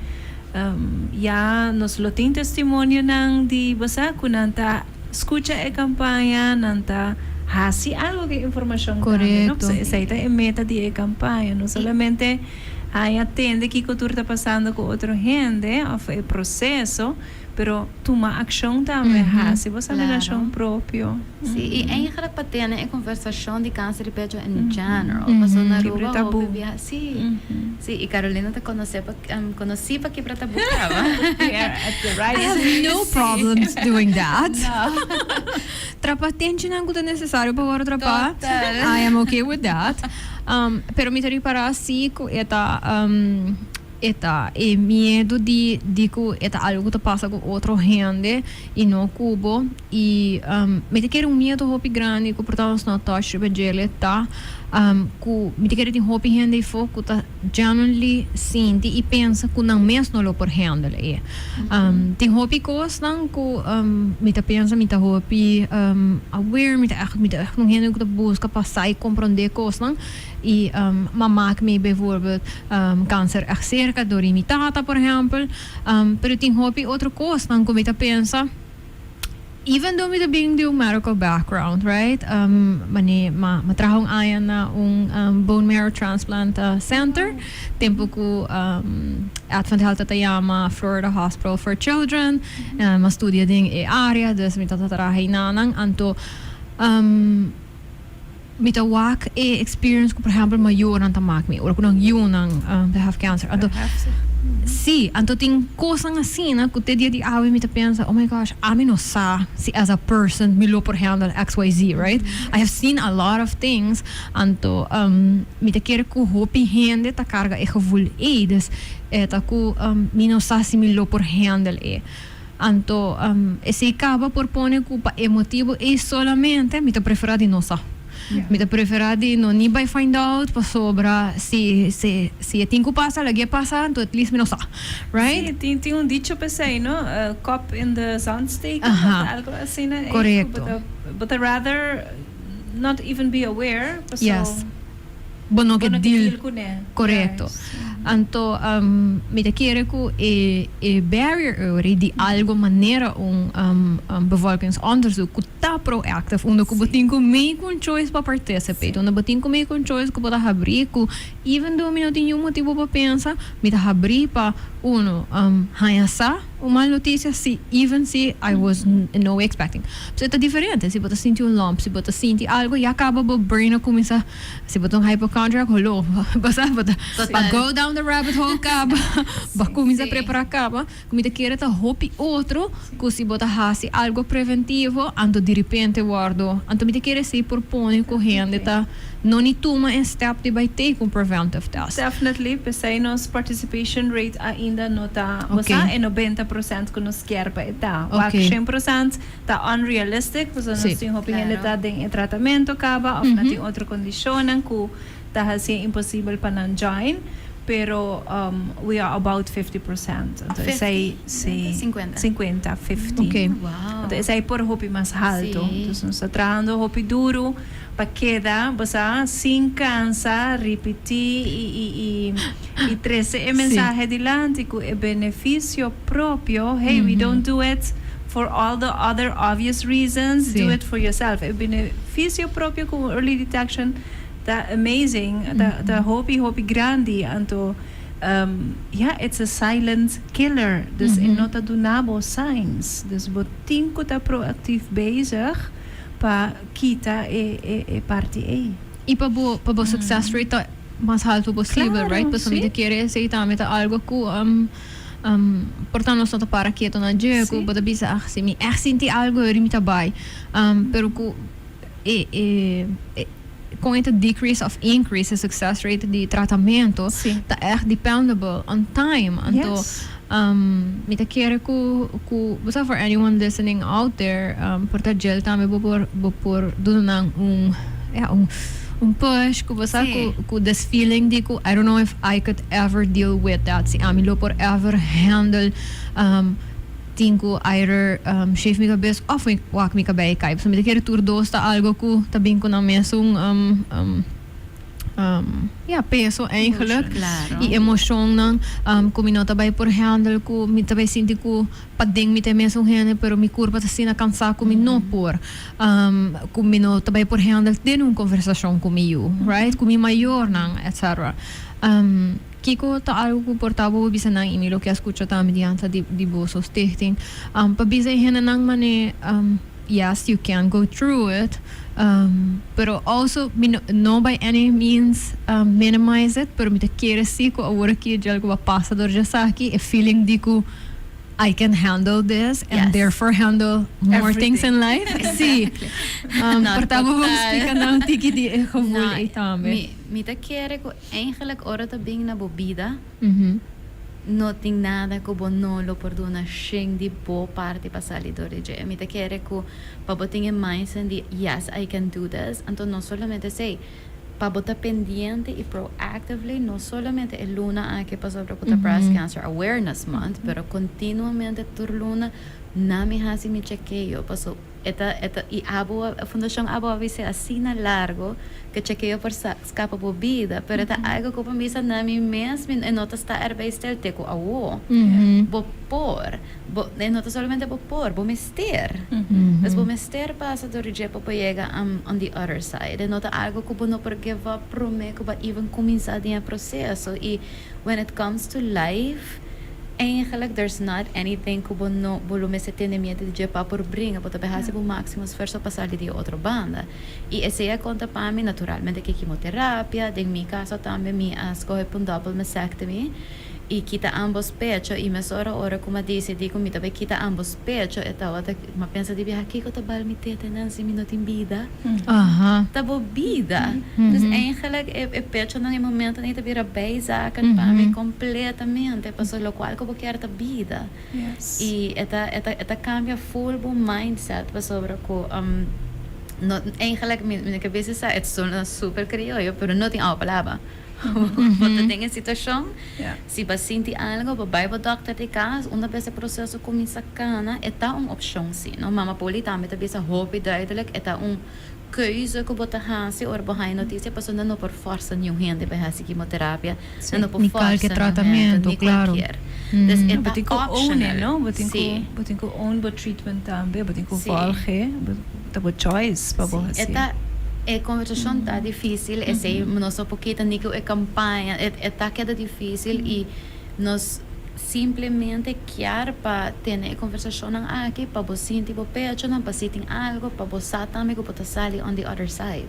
ya nos lo tem testemunho nang di basa kunanta escucha a campanha nanta hasi algo que informação Correcto. também, essa aí é meta de a campanha, não somente aí atende que cultura está passando com outra gente, ou é processo, pero toma ação também, hasi você Claro. relação próprio. Sim, e eigenlijk patena é conversação de câncer de pecho in general. Passou na Quebra rua, tabu. sim. Sim, e Carolina te conheci para quebrar tabu. Yeah, at the right I have no problems doing that. Trapatente não é necessário para agora trapar. Total. I am okay with that. Pero me tari para assim, eta eta e miedo de que eta algo que passa com outro gente e não cubo e me te quer medo hopi grande que portanto não touch bejele tá que me te quer tem hopi gente e foco tá genuinely sente e pensa que não mesmo não por handle é tem hopi coisas não que me te pensa me te hopi aware me te echt não gente que busca passar e compreender coisas não e mamá que me bijvoorbeeld câncer echt cerca door mi tata por exemplo pero tem hopi outra coisa não como me pensa even though me being do medical background right mani matrahong ayan na bone marrow transplant center tempo ko Advent Health Tatayama Florida Hospital for Children ma studia ding e area dus me tatarahay nanang anto mita wak experience ko por exemplo maior ang tamak mi or kunang yun ang they have cancer anto si anto ting kosang assim na ko te dia di awi mita pensa oh my gosh ami no sa si as a person milo por handle XYZ right I have seen a lot of things anto mita kere ko hopi hende ta carga e gevoel des eta ko mi no sa si milo por handle anto ese acaba por pone ko pa emotivo solamente mita prefera di no sa. Yeah. Mita preferadi no ni by find out pa sobra si tinko pasa lagi pasa to at least mino sa right sí, tem dicho pesay no cop in the zand steken algo así na correcto but I rather not even be aware so yes bono que deal yes. correcto anto mita quiere ko barrier di algo manera bevolkingsonderzoek ko ta proactive uno ko batin ko make un choice pa participate uno batin ko make un choice ko para abrir ko even though mi não tinha motivo para pensar mita abrir pa uno hayasa uma notícia even se I was no expecting so é diferente se você sente lump se você sente algo e acaba o brain a começar se você hypochondriac hello basta go down the rabbit hole caba ba começa a preparar caba comida queira ta hopi outro que se você hasi algo preventivo ando de repente guardo anto me queira se propõe correndo tá não ni toma um step de vai ter com preventive test definitely pesay nos participation rate ainda nota basta e 90% que nos quer pa ita wak 100% tá unrealistic porque nós tem hoping ela tem tratamento caba ou na tem outra condição que tá assim impossível para não join pero we are about 50%. Entonces hay 50. 50. Okay. Wow. Entonces hay por hopi más alto. Sí. Entonces nos está trabajando hopi duro para queda, basta sin cansa, repetir y 13 mensaje adelante con el beneficio propio. Hey, we don't do it for all the other obvious reasons. Do it for yourself. El beneficio propio con early detection that amazing the hopi grandi anto it's a silent killer dus in nota dunabo signs dus botin ko ta proactief bezig pa kita e parte e pa bo success rate mas alto possível right pues sí. Me quiere se tamita algo ku portanto não estou para quieto na dia ku bota bisa se me senti algo eu me tabai pero ku com esse decrease of increase success rate de tratamento tá dependable on time então me tá querer que for anyone listening out there porta gel também por dunang push que você com this feeling de que I don't know if I could ever deal with that se a mim por ever handle tinko either chef mi kabes of wak mi kabay kai so mi quero tur dosta algo ku tabing ko na mesong peso eigenlijk e emoção nang kumino tabay por handle ku mi tabay sinti ku pagding mi te mesong hene pero mi curva ta sina cansa ku mi no por kumino tabay por handle din un conversação comigo right ku mi maior nang etc Kiko ta algo portavo bisa nang imilo que escucho também diante de bolsos stichting pabisa hena nang mane yes you can go through it pero also no by any means minimize it pero me te quiere si ko agora que já algo passa dor já saki a feeling de que I can handle this and therefore handle more things in life. Sí. Portavo explica não tiki di gevoel também. Me te quer que eigenlijk ora te bing na bobida. não tem nada que o não lo perdona sem de boa parte para sair do rege. Me te quer que para botar em mindset de yes, I can do this. Então não somente sei para botar pendiente e proactively, não somente é luna que passou para o Breast Cancer Awareness Month, pero continuamente tur luna na me hasi me chequeio, passou eta e a fundação abo avise assim na largo que chequeio por escapa por vida, pero eta algo que para mim na mim mesmo e não está arbeidstel te ko awo. Bo por, e não somente bo por, bo mester. Mas bo mester passa do rege para chegar on the other side. E não tá algo que não por give up pro me que even começar o processo e when it comes to life eigenlijk there's not anything que no volume se tiene miedo de para por brinca, porque behasi o máximo esforço para sair de outra banda. E esse é conta para mim naturalmente que quimioterapia, em meu caso também me escolhe por double mastectomy e quita ambos pechos e me ora como disse digo me também quita ambos pechos e tal até uma pensa de viajar aqui que tá bal me tete não se minuto em vida. Tá bo vida. Então eigenlijk é pecho no momento nem tá vira beiza kan para mim completamente passou lo qual que eu quero tá vida. E eta cambia full bo mindset para sobre co no eigenlijk minha cabeça está é super criollo, pero não tem a palavra. Porque tem a situação, se você sente algo, vai para o doctor de casa, uma vez o processo começa a cana, é uma opção sim. Não, mama poli também também essa hobby duidelijk, é keuze que você faz, or behind notícia, passou não por força nenhum gente para fazer quimioterapia, não por força. Qualquer tratamento, claro. Dus Botin ko own, no? Botin ko own bo treatment também, botin ko volge, bo choice para você. A conversação está difícil, esse nosso pouquinho nico é campanha, está queda difícil e nós simplesmente quer para ter a conversação aqui para você sentir o pecho, para sentir algo, para você também para sair on the other side.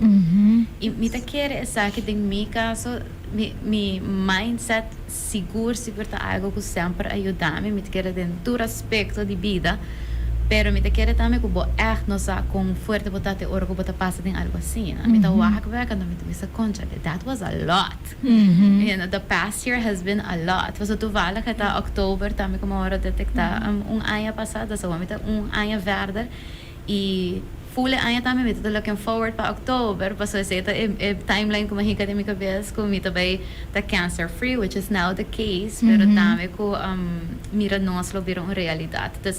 E me te quer essa que em meu caso, mi mindset seguro tá algo que sempre ajuda-me, me te quer dentro do aspecto de vida. Pero me te quer também que vou echt não sa com forte botar te ora que botar passa em algo assim. Me tá wak werk and me te visa concha. That was a lot. You know, the past year has been a lot. Was toevallig het oktober também como hora detectar ano passado, so me tá ano verder e full ano também me tá looking forward para oktober, passou esse timeline como hica de minha cabeça com me também tá cancer free, which is now the case, pero também com mira nós lo viram realidade. Então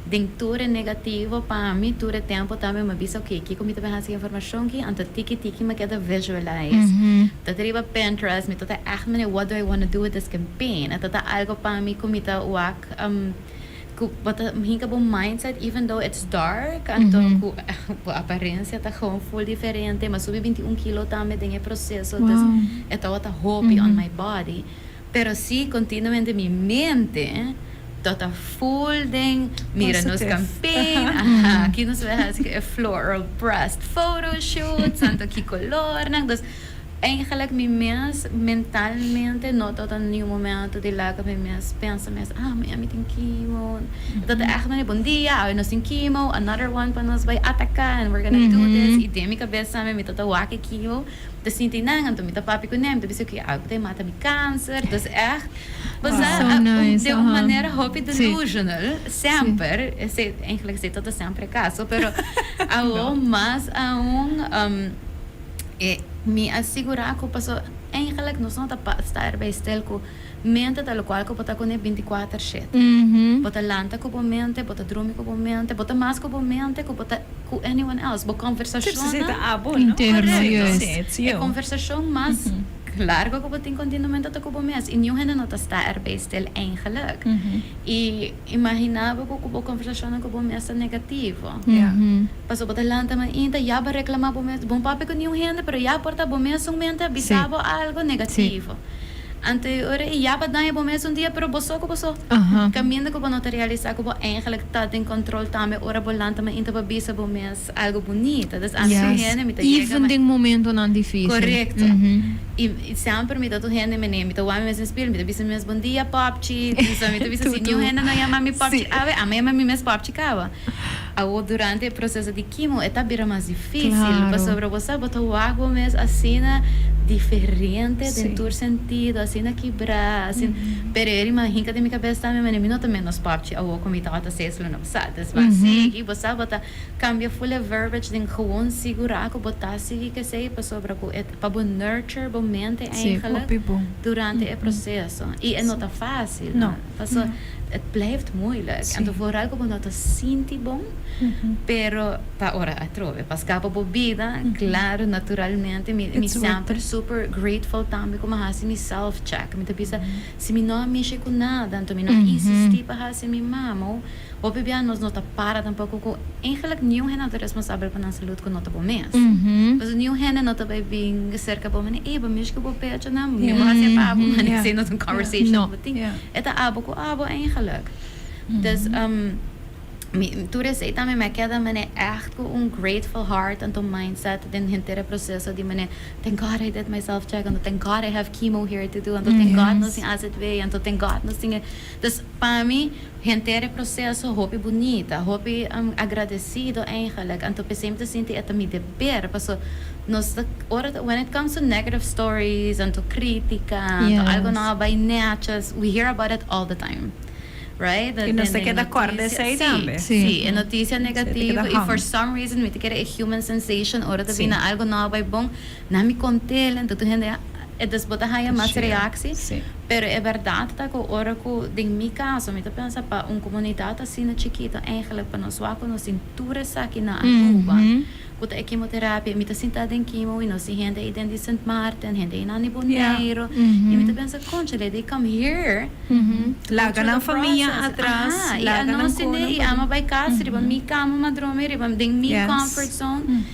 dentro negativo para mim, todo tempo também me avisa ok, que como também essa informação que anta tiki me queda visualize. Tá deriva Pinterest, me tá echt me what do I want to do with this campaign? Tá algo para mim como tá wak bota hinka bom mindset even though it's dark, então a aparência tá gewoon full diferente, mas subi 21 kg também tem processo, então é outra hobby on my body, pero si continuamente mi mente tota full ding mira nos campaign aqui nos vemos que é floral breast photo shoot santo que color nang dus eigenlijk mi mens mentalmente não tot een nieuw momento de lá que mi mens pensa mas me tem chemo dat echt maar bom dia nós tem chemo another one para nós vai atacar and we're gonna do this e tem mi cabeça me tota wake chemo dus sinti nang então mi tá papi com nem então que tem mata mi câncer dus echt de uma maneira hobby delusional sempre esse eigenlijk se tot sempre caso pero ao mas me assegurar que passou eigenlijk não só estar bem estel com mente tal qual que botar com 24/7 botar lanta com a mente botar dormir com a mente botar mais com a mente com botar com anyone else botar conversação interna conversação mais largo que botar continuamente até com a mente e nenhum gente não está bem estel eigenlijk e imaginava que a conversação com a mente é negativa passou botar lanta mas ainda já vai reclamar com bom papo com nenhum gente pero já porta bom mente mente bisabo algo negativo ante ora já vai dar bom mente dia pero bosso caminhando que não realizar que eigenlijk tá em controle também ora bolanta mas ainda vai bisa bom mente algo bonito das gente me tá even em momento não difícil correto e sempre me dá tu gente me nem me tá mais espelho me tá bisa mes bom dia popchi me tá bisa assim gente não chama me popchi a mãe me mes popchi cava durante o processo de quimio é tá bira mais difícil para sobre você botar o água mes assim diferente Sí. en tu sentido, assim na quebrar, assim, pero ele imagina de minha cabeça também, mas não também nos papchi, ou como está até seis no passado, mas sim, e você bota cambia full verbiage, den gewoon segurar que botar seguir que sei para sobre para bom nurture, bom mente eigenlijk bom. durante o processo. E é não tá fácil, Não. Passo, het blijft moeilijk. Sim. En dan vooral como não tá sinti bom, pero pa ora a trove, pas capa bobida, claro, naturalmente, mi It's sempre worth it. super grateful também como hasi mi self check. Mi tapisa se mi não mexer com nada, então mi não insisti para hasi mi mamo. O bebê nos nota para tampouco com eigenlijk nenhum hen é responsável para nossa saúde com nota bom mês. Mas nenhum hen nota vai vir cerca bom mane, e bom mês que bom pecha na, mi mas é para bom mane Yeah. sem not een conversation No. with thing. Yeah. Eta abo ko abo eigenlijk. Dus toen is het aan mij queda mane echt com grateful heart en mindset den hintere processo di mane thank God I did myself check and thank God I have chemo here to do and thank God no sing as it way and thank God no sing. Dus para mim hintere processo hopi bonita, hopi agradecido eigenlijk en to sempre sinti eta mi deber paso nos when it comes to negative stories and to critica Yes. to algo na by natures we hear about it all the time. Right? E não se queda corda essa aí também. Sim, é notícia negativa queda e for some reason me te queda a human sensation ora te vina algo não vai bom na me contele então tu gente é desbota haya mais reação Sim. pero é verdade tá que ora que em meu caso me te pensa para comunidade assim na chiquita eigenlijk para nós wako nos cintura aqui na Aruba kuta e quimioterapia me te sentada em quimio e nós gente aí de St. Martin gente aí na Niboneiro e me te pensa concha they come here Laga ng família atrás, laga laga ng ng e ama by casa, riba mi kamo madrome, riba ding mi Yes. comfort zone.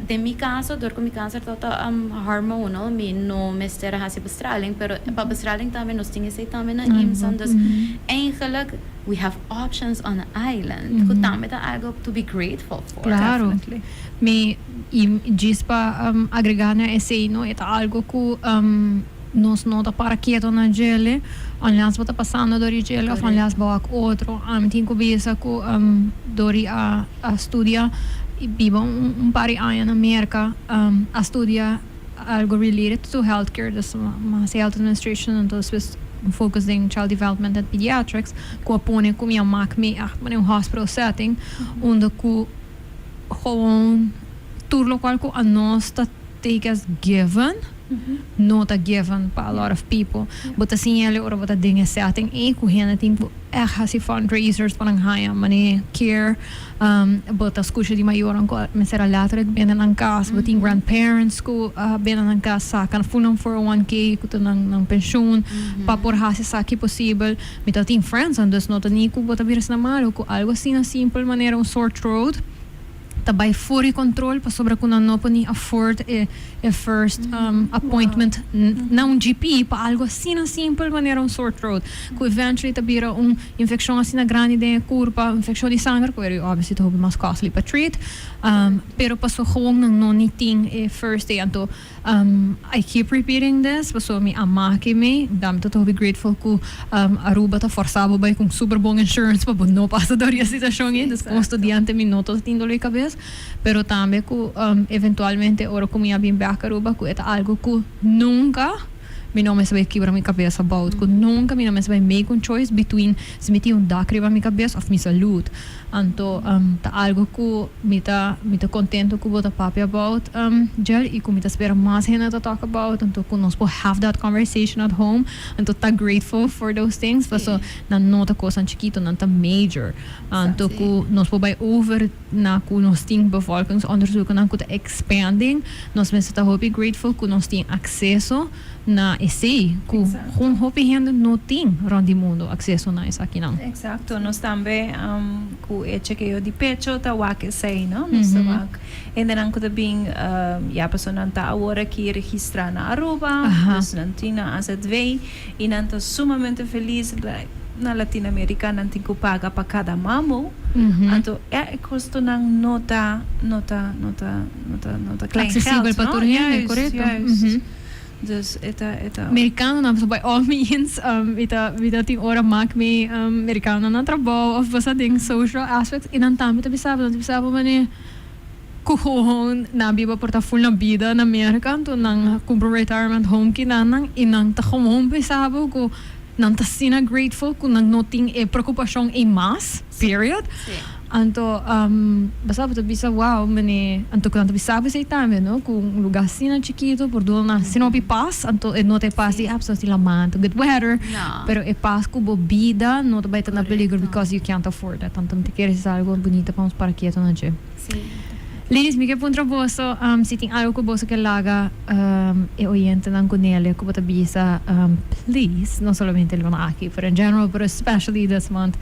De mi caso, dor ko mi cancer tota hormonal, mi no mestera hasi bestraling, pero pa bestraling também nos tinha sei também na imsan, dus eigenlijk we have options on the island. Ko também tá algo to be grateful for. Claro. Definitely. Me diz para agregar na esse no é algo que nos nota para quieto na gele, aliás bota passando dori gele, of aliás boak outro, tem que bisa que dori a estudia viva par de anos na América, a estudia algo related to healthcare, dus mas health administration, então focus in child development and pediatrics, que põe como eu maak me echt hospital setting, onde que gewoon tudo qual que a nós está take as given, not a given para a lot of people, but assim ele ora bota dinge setting e que hena tempo hasi fundraisers para haya money care, but as coisas de maior anco me será later benen ang kas, but in grandparents ko benen ang kas sa kan funang 401k ko nang pensyon pa por hasi sa que possível me tá tem friends and dus not ani ko bota viras na malo ko algo assim na simple maneira sore throat tabay furi control pa sobra kung ano pa ni afford a first appointment na GP pa algo assim na simple maneira sore throat kung eventually tabira infecção assim na grande de curva infecção de sangue ko obviously to be mas costly pa treat pero paso gewoon nang noniting first day anto I keep repeating this paso mi ama que me dam to be grateful ko Aruba ta forsabo bay kung super bong insurance pa no pasa dori a situação e des como estudiante mi noto tindolo cabeça pero também que eventualmente ora como ia bem back Aruba que é algo que nunca mi não me sabe quebrar minha cabeça about que nunca mi não me sabe make un choice between se me tinha dacriba minha cabeça of minha saúde então tá algo que me tá contento que bota papi about gel e que me tá espera mais gente to talk about então que nós podemos have that conversation at home então tá grateful for those things so na nota coisa chiquito não tá major então que nós podemos over na que nós tem bevolkingsonderzoek na que tá expanding nós mesmo tá hope grateful que nós tem acesso na esse que com hope gente não tem rond o mundo acesso na isso aqui não Exacto, nós também com o chequeio de pecho tá wak sei, não? Nós tá wak. E dan ko também ja pessoa não tá agora aqui registrar na Aruba, dus não tinha as advei e não tá sumamente feliz na Latinoamérica não tem que pagar para cada mamo. Então é custo não nota klein acessível geld, para todo mundo, correto? Dus eta Americano na so by all means vida ting ora mak me Americano na trabaho of basta ding social aspects inantami to bisabo mani kuhon nabi ba porta full na bida na Amerika to nang kumpro retirement home kinanang inang takomon pesabo ko nang tasina grateful kung nang noting preocupasyong mas period. Anto basta po bisa wow mani anto ko nanto bisabo sa itame no kung lugar sina chiquito por do na sinopi pas anto note pas di apps sila man to good weather pero pas ko bo bida no to baita na peligro because you can't afford that tanto te queres algo bonito vamos para quieto na je. Ladies, mi que punto boso si ting algo ko boso que laga oyente ng kunele ko bata bisa please no solamente el aquí but in general but especially this month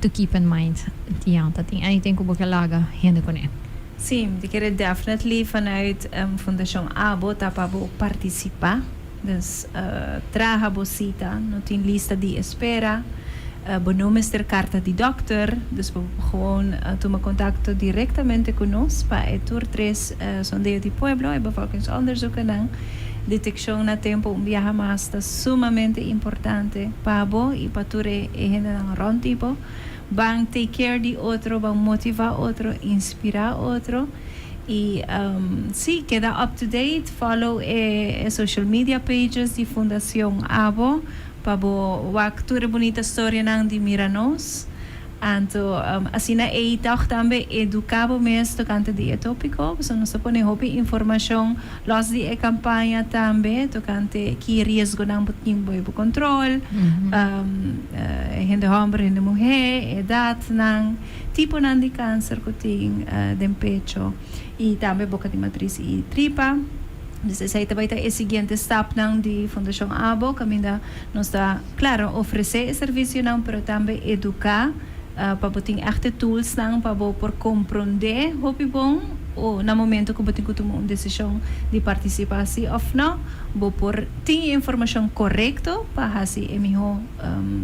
to keep in mind dianta ting anything ko que laga hende ko ne. Sim, die keren definitely vanuit Fundação ABO tapabo participa. Dus traga bosita, no tin lista di espera. Benoemen ter carta di dokter, dus we gewoon tomen contacto directamente con nos para el tour 3 sondeo di pueblo e bevolkingsonderzoeken en detección a tiempo un viaje más está sumamente importante para vos y para tu gente en ron tipo van take care di otro, van motivar otro, inspirar otro y sí, queda up to date, follow social media pages di Fundación ABO pabo wakture bonita storia nang di Miranos anto asina tawag tambe educabo mes tocante di etopico so nos pone hopi información los di campaña tambe tocante ki riesgo nang buting boy control gente hombre gente mujer edad nang tipo nang di cancer kuting dem pecho y tambe boca di matriz y tripa. Dus essa também é a seguinte step não de Fundação ABO, que ainda nos dá, claro, oferecer serviço não, mas também educar para botar echte tools não, para por compreender o que bom ou no momento que botar tomar uma decisão de participação ou não, vou por ter informação correta para fazer a melhor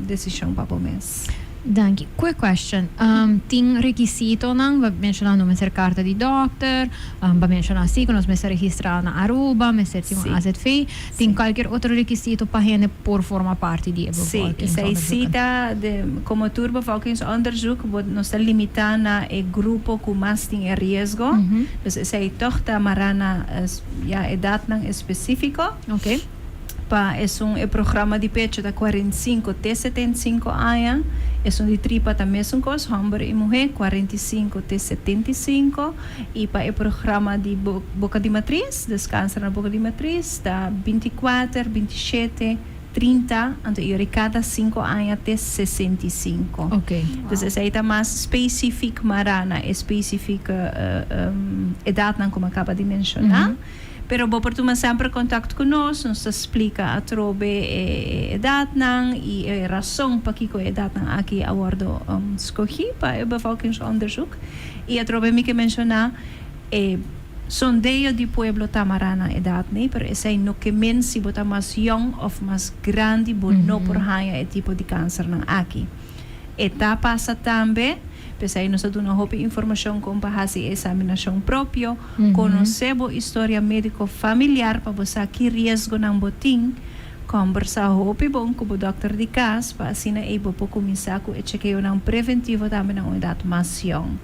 decisão para o mês. Dank je. Quick question. Ting requisito nang mencionando meser carta di doctor, ba mencionar si que nos meser registrado na Aruba, meser si un AZV, ting cualquier otro requisito para gente por forma parte di bevolking. Sim, cita de como tur bevolkingsonderzoek wordt nos limitar na e grupo com mais tem riesgo. Dus sei toch ta marana ja edad nang específico. Okay. Es un programa de pecho de 45 a 75 años. Es un de tripa también son cosas, hombre y mujer, 45 a 75. Y para el programa de boca de matriz, descansa en la boca de matriz, está 24, 27, 30, entonces cada 5 años de 65. Okay. Entonces ahí está más específico, marana, específica edad, como acaba de mencionar. Pero vou por tomar sempre contato conosco, nos explica a trobe edad nang e razão para que a edad nang aqui a bordo escolhi para o bevolkingsonderzoek. E a trobe me que mencionar sondeio de pueblo tamarana edad, né? Pero esse é no que men se bota mais young of mais grande, no por haya e tipo de câncer nang aqui. Eta passa também Pesai nos dá uma roupa informação com para fazer examinação próprio, conhecer a história médico familiar para você que risco não botim, conversar roupa bom com o doutor de casa para assim na ebo para começar com o chequeio não preventivo também na unidade mais young.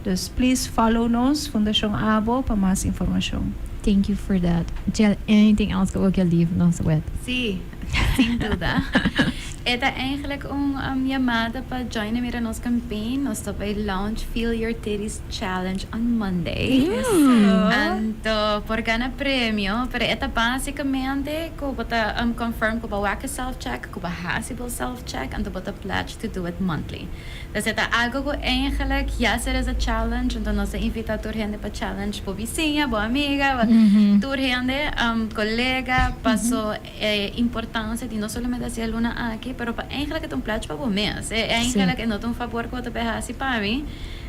Dus please follow nos Fundação ABO para mais informação. Thank you for that. Jill, anything else que eu leave nos with? Sí, sin duda. Esta eigenlijk een llamada para joinen met ons campaign. Nos está bij launch Feel Your Titties Challenge on Monday. En por ganar premio, pero esta básicamente como confirm como wake self-check, como possible self-check, en bota pledge to do it monthly. Dus esta algo que eigenlijk ja ser is a challenge, então nos invita a gente para challenge por vizinha, por amiga, por gente, colega, passo importância de não somente hacer una aqui, pero eigenlijk het een pledge para o mês. Eigenlijk não é favor que você vai fazer para mim,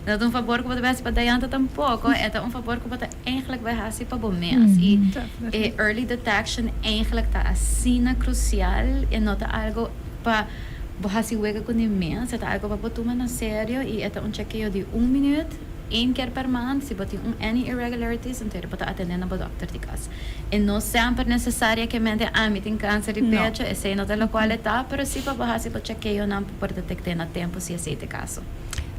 não é favor que você vai fazer para Diana tampouco, é favor que você eigenlijk vai fazer para o mês. E early detection eigenlijk está assim crucial e não está algo para você fazer com o mês, é algo para tomar na sério e é chequeio de 1 minuto. 1 keer per maand, se você tem any irregularities, então você pode atender na doctor de casa. E não sempre necessariamente me tem câncer de pecho, e sei não tem qual está, mas se para você pode chequear não para detectar na tempo se esse é o caso.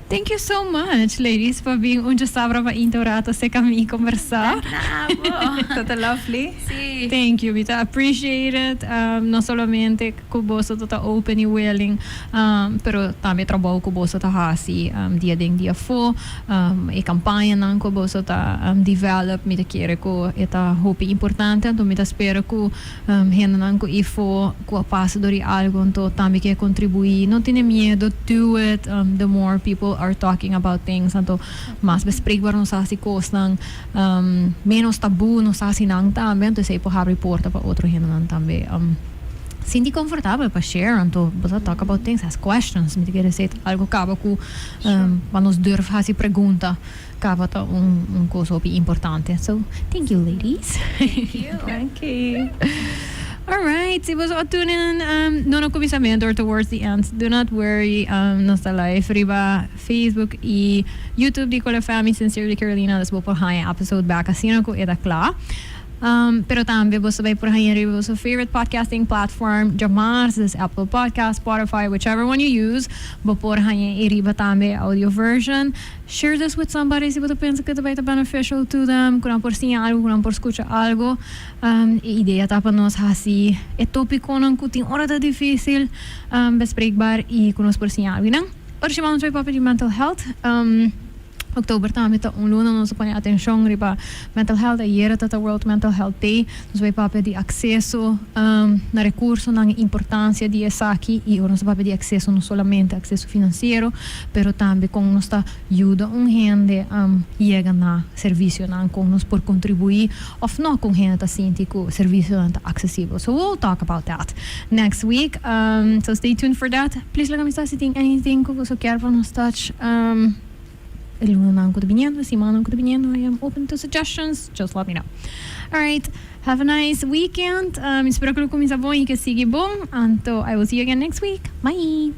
Thank you so much, ladies, for being un sabra pa intorato se kami conversar. Tata lovely. Sí. Thank you, Vita. Appreciate it. No solamente kuboso tota open e willing, pero também trabalho kuboso ta hasi dia ding dia fo, e campanha nan kuboso ta develop mi te kere ko eta hopi importante, então mi te spero ku hena nan ku ifo ku passa dori algo então também que contribuir. Não tenha medo, do it. The more people are talking about things, então mas bespreekbaar nos hasi koslang menos tabu nos hasi nang também, então sei por reporta para outro hena nan também. Sinti confortável para share, então você talk about things, ask questions, me quer dizer algo acaba com para nos durf hasi pergunta, acaba tá coisa importante. So thank you, ladies. Thank you. All right, se você atunin no começamento or towards the end, do not worry, nossa live riba Facebook e YouTube di Cola Family Sincerely Carolina, das vou por high episode back assim ko eda klar. Pero também você vai por aí riba seu favorite podcasting platform, jamar this Apple Podcast, Spotify, whichever one you use, vou por aí riba também audio version. Share this with somebody se você pensa que vai ser beneficial to them, kung por sim algo, kung por escuchar algo. E ideia tá para nós assim, é tópico não que tem hora tá difícil, bespreekbaar e kung nós por sim algo, não? Hoje chamamos para papel de mental health. Oktober também tá luna nos põe atenção riba mental health ayer tá World Mental Health Day, nos vai papel de acesso na recurso, na importância de essa aqui e nos papel de acesso não somente acesso financeiro, pero também com nos tá ajuda gente chega na serviço não com nos por contribuir ou não com gente tá sente que o serviço não tá acessível. So we'll talk about that next week. So stay tuned for that. Please let me know if you anything que você quer para nos touch. El lunes não estou viniendo, semana não estou viniendo. I am open to suggestions. Just let me know. All right. Have a nice weekend. Espero que lo comienza bom e que siga bom. Então, I will see you again next week. Bye.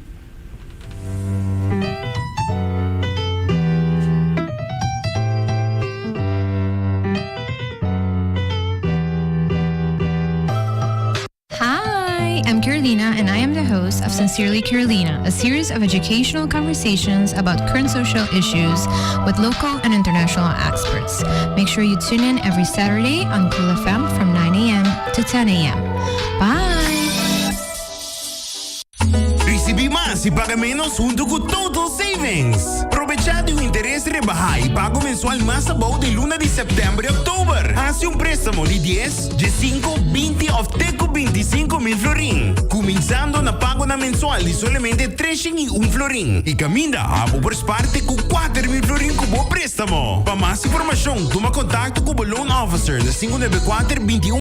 I'm Carolina, and I am the host of Sincerely Carolina, a series of educational conversations about current social issues with local and international experts. Make sure you tune in every Saturday on Cool FM from 9 a.m. to 10 a.m. Bye! Recibi mais e paga menos junto com Total Savings. Aprovechado o interesse rebaixado e pago mensual mais abaixo de luna de setembro e outubro. Hace préstamo de 10, de 5, 20 ou até 25 mil florin. Começando na pago na mensual de somente 301 florin. E caminha a por parte com 4 mil florin com bom préstamo. Para mais informação, toma contato com o Loan Officer da 594 21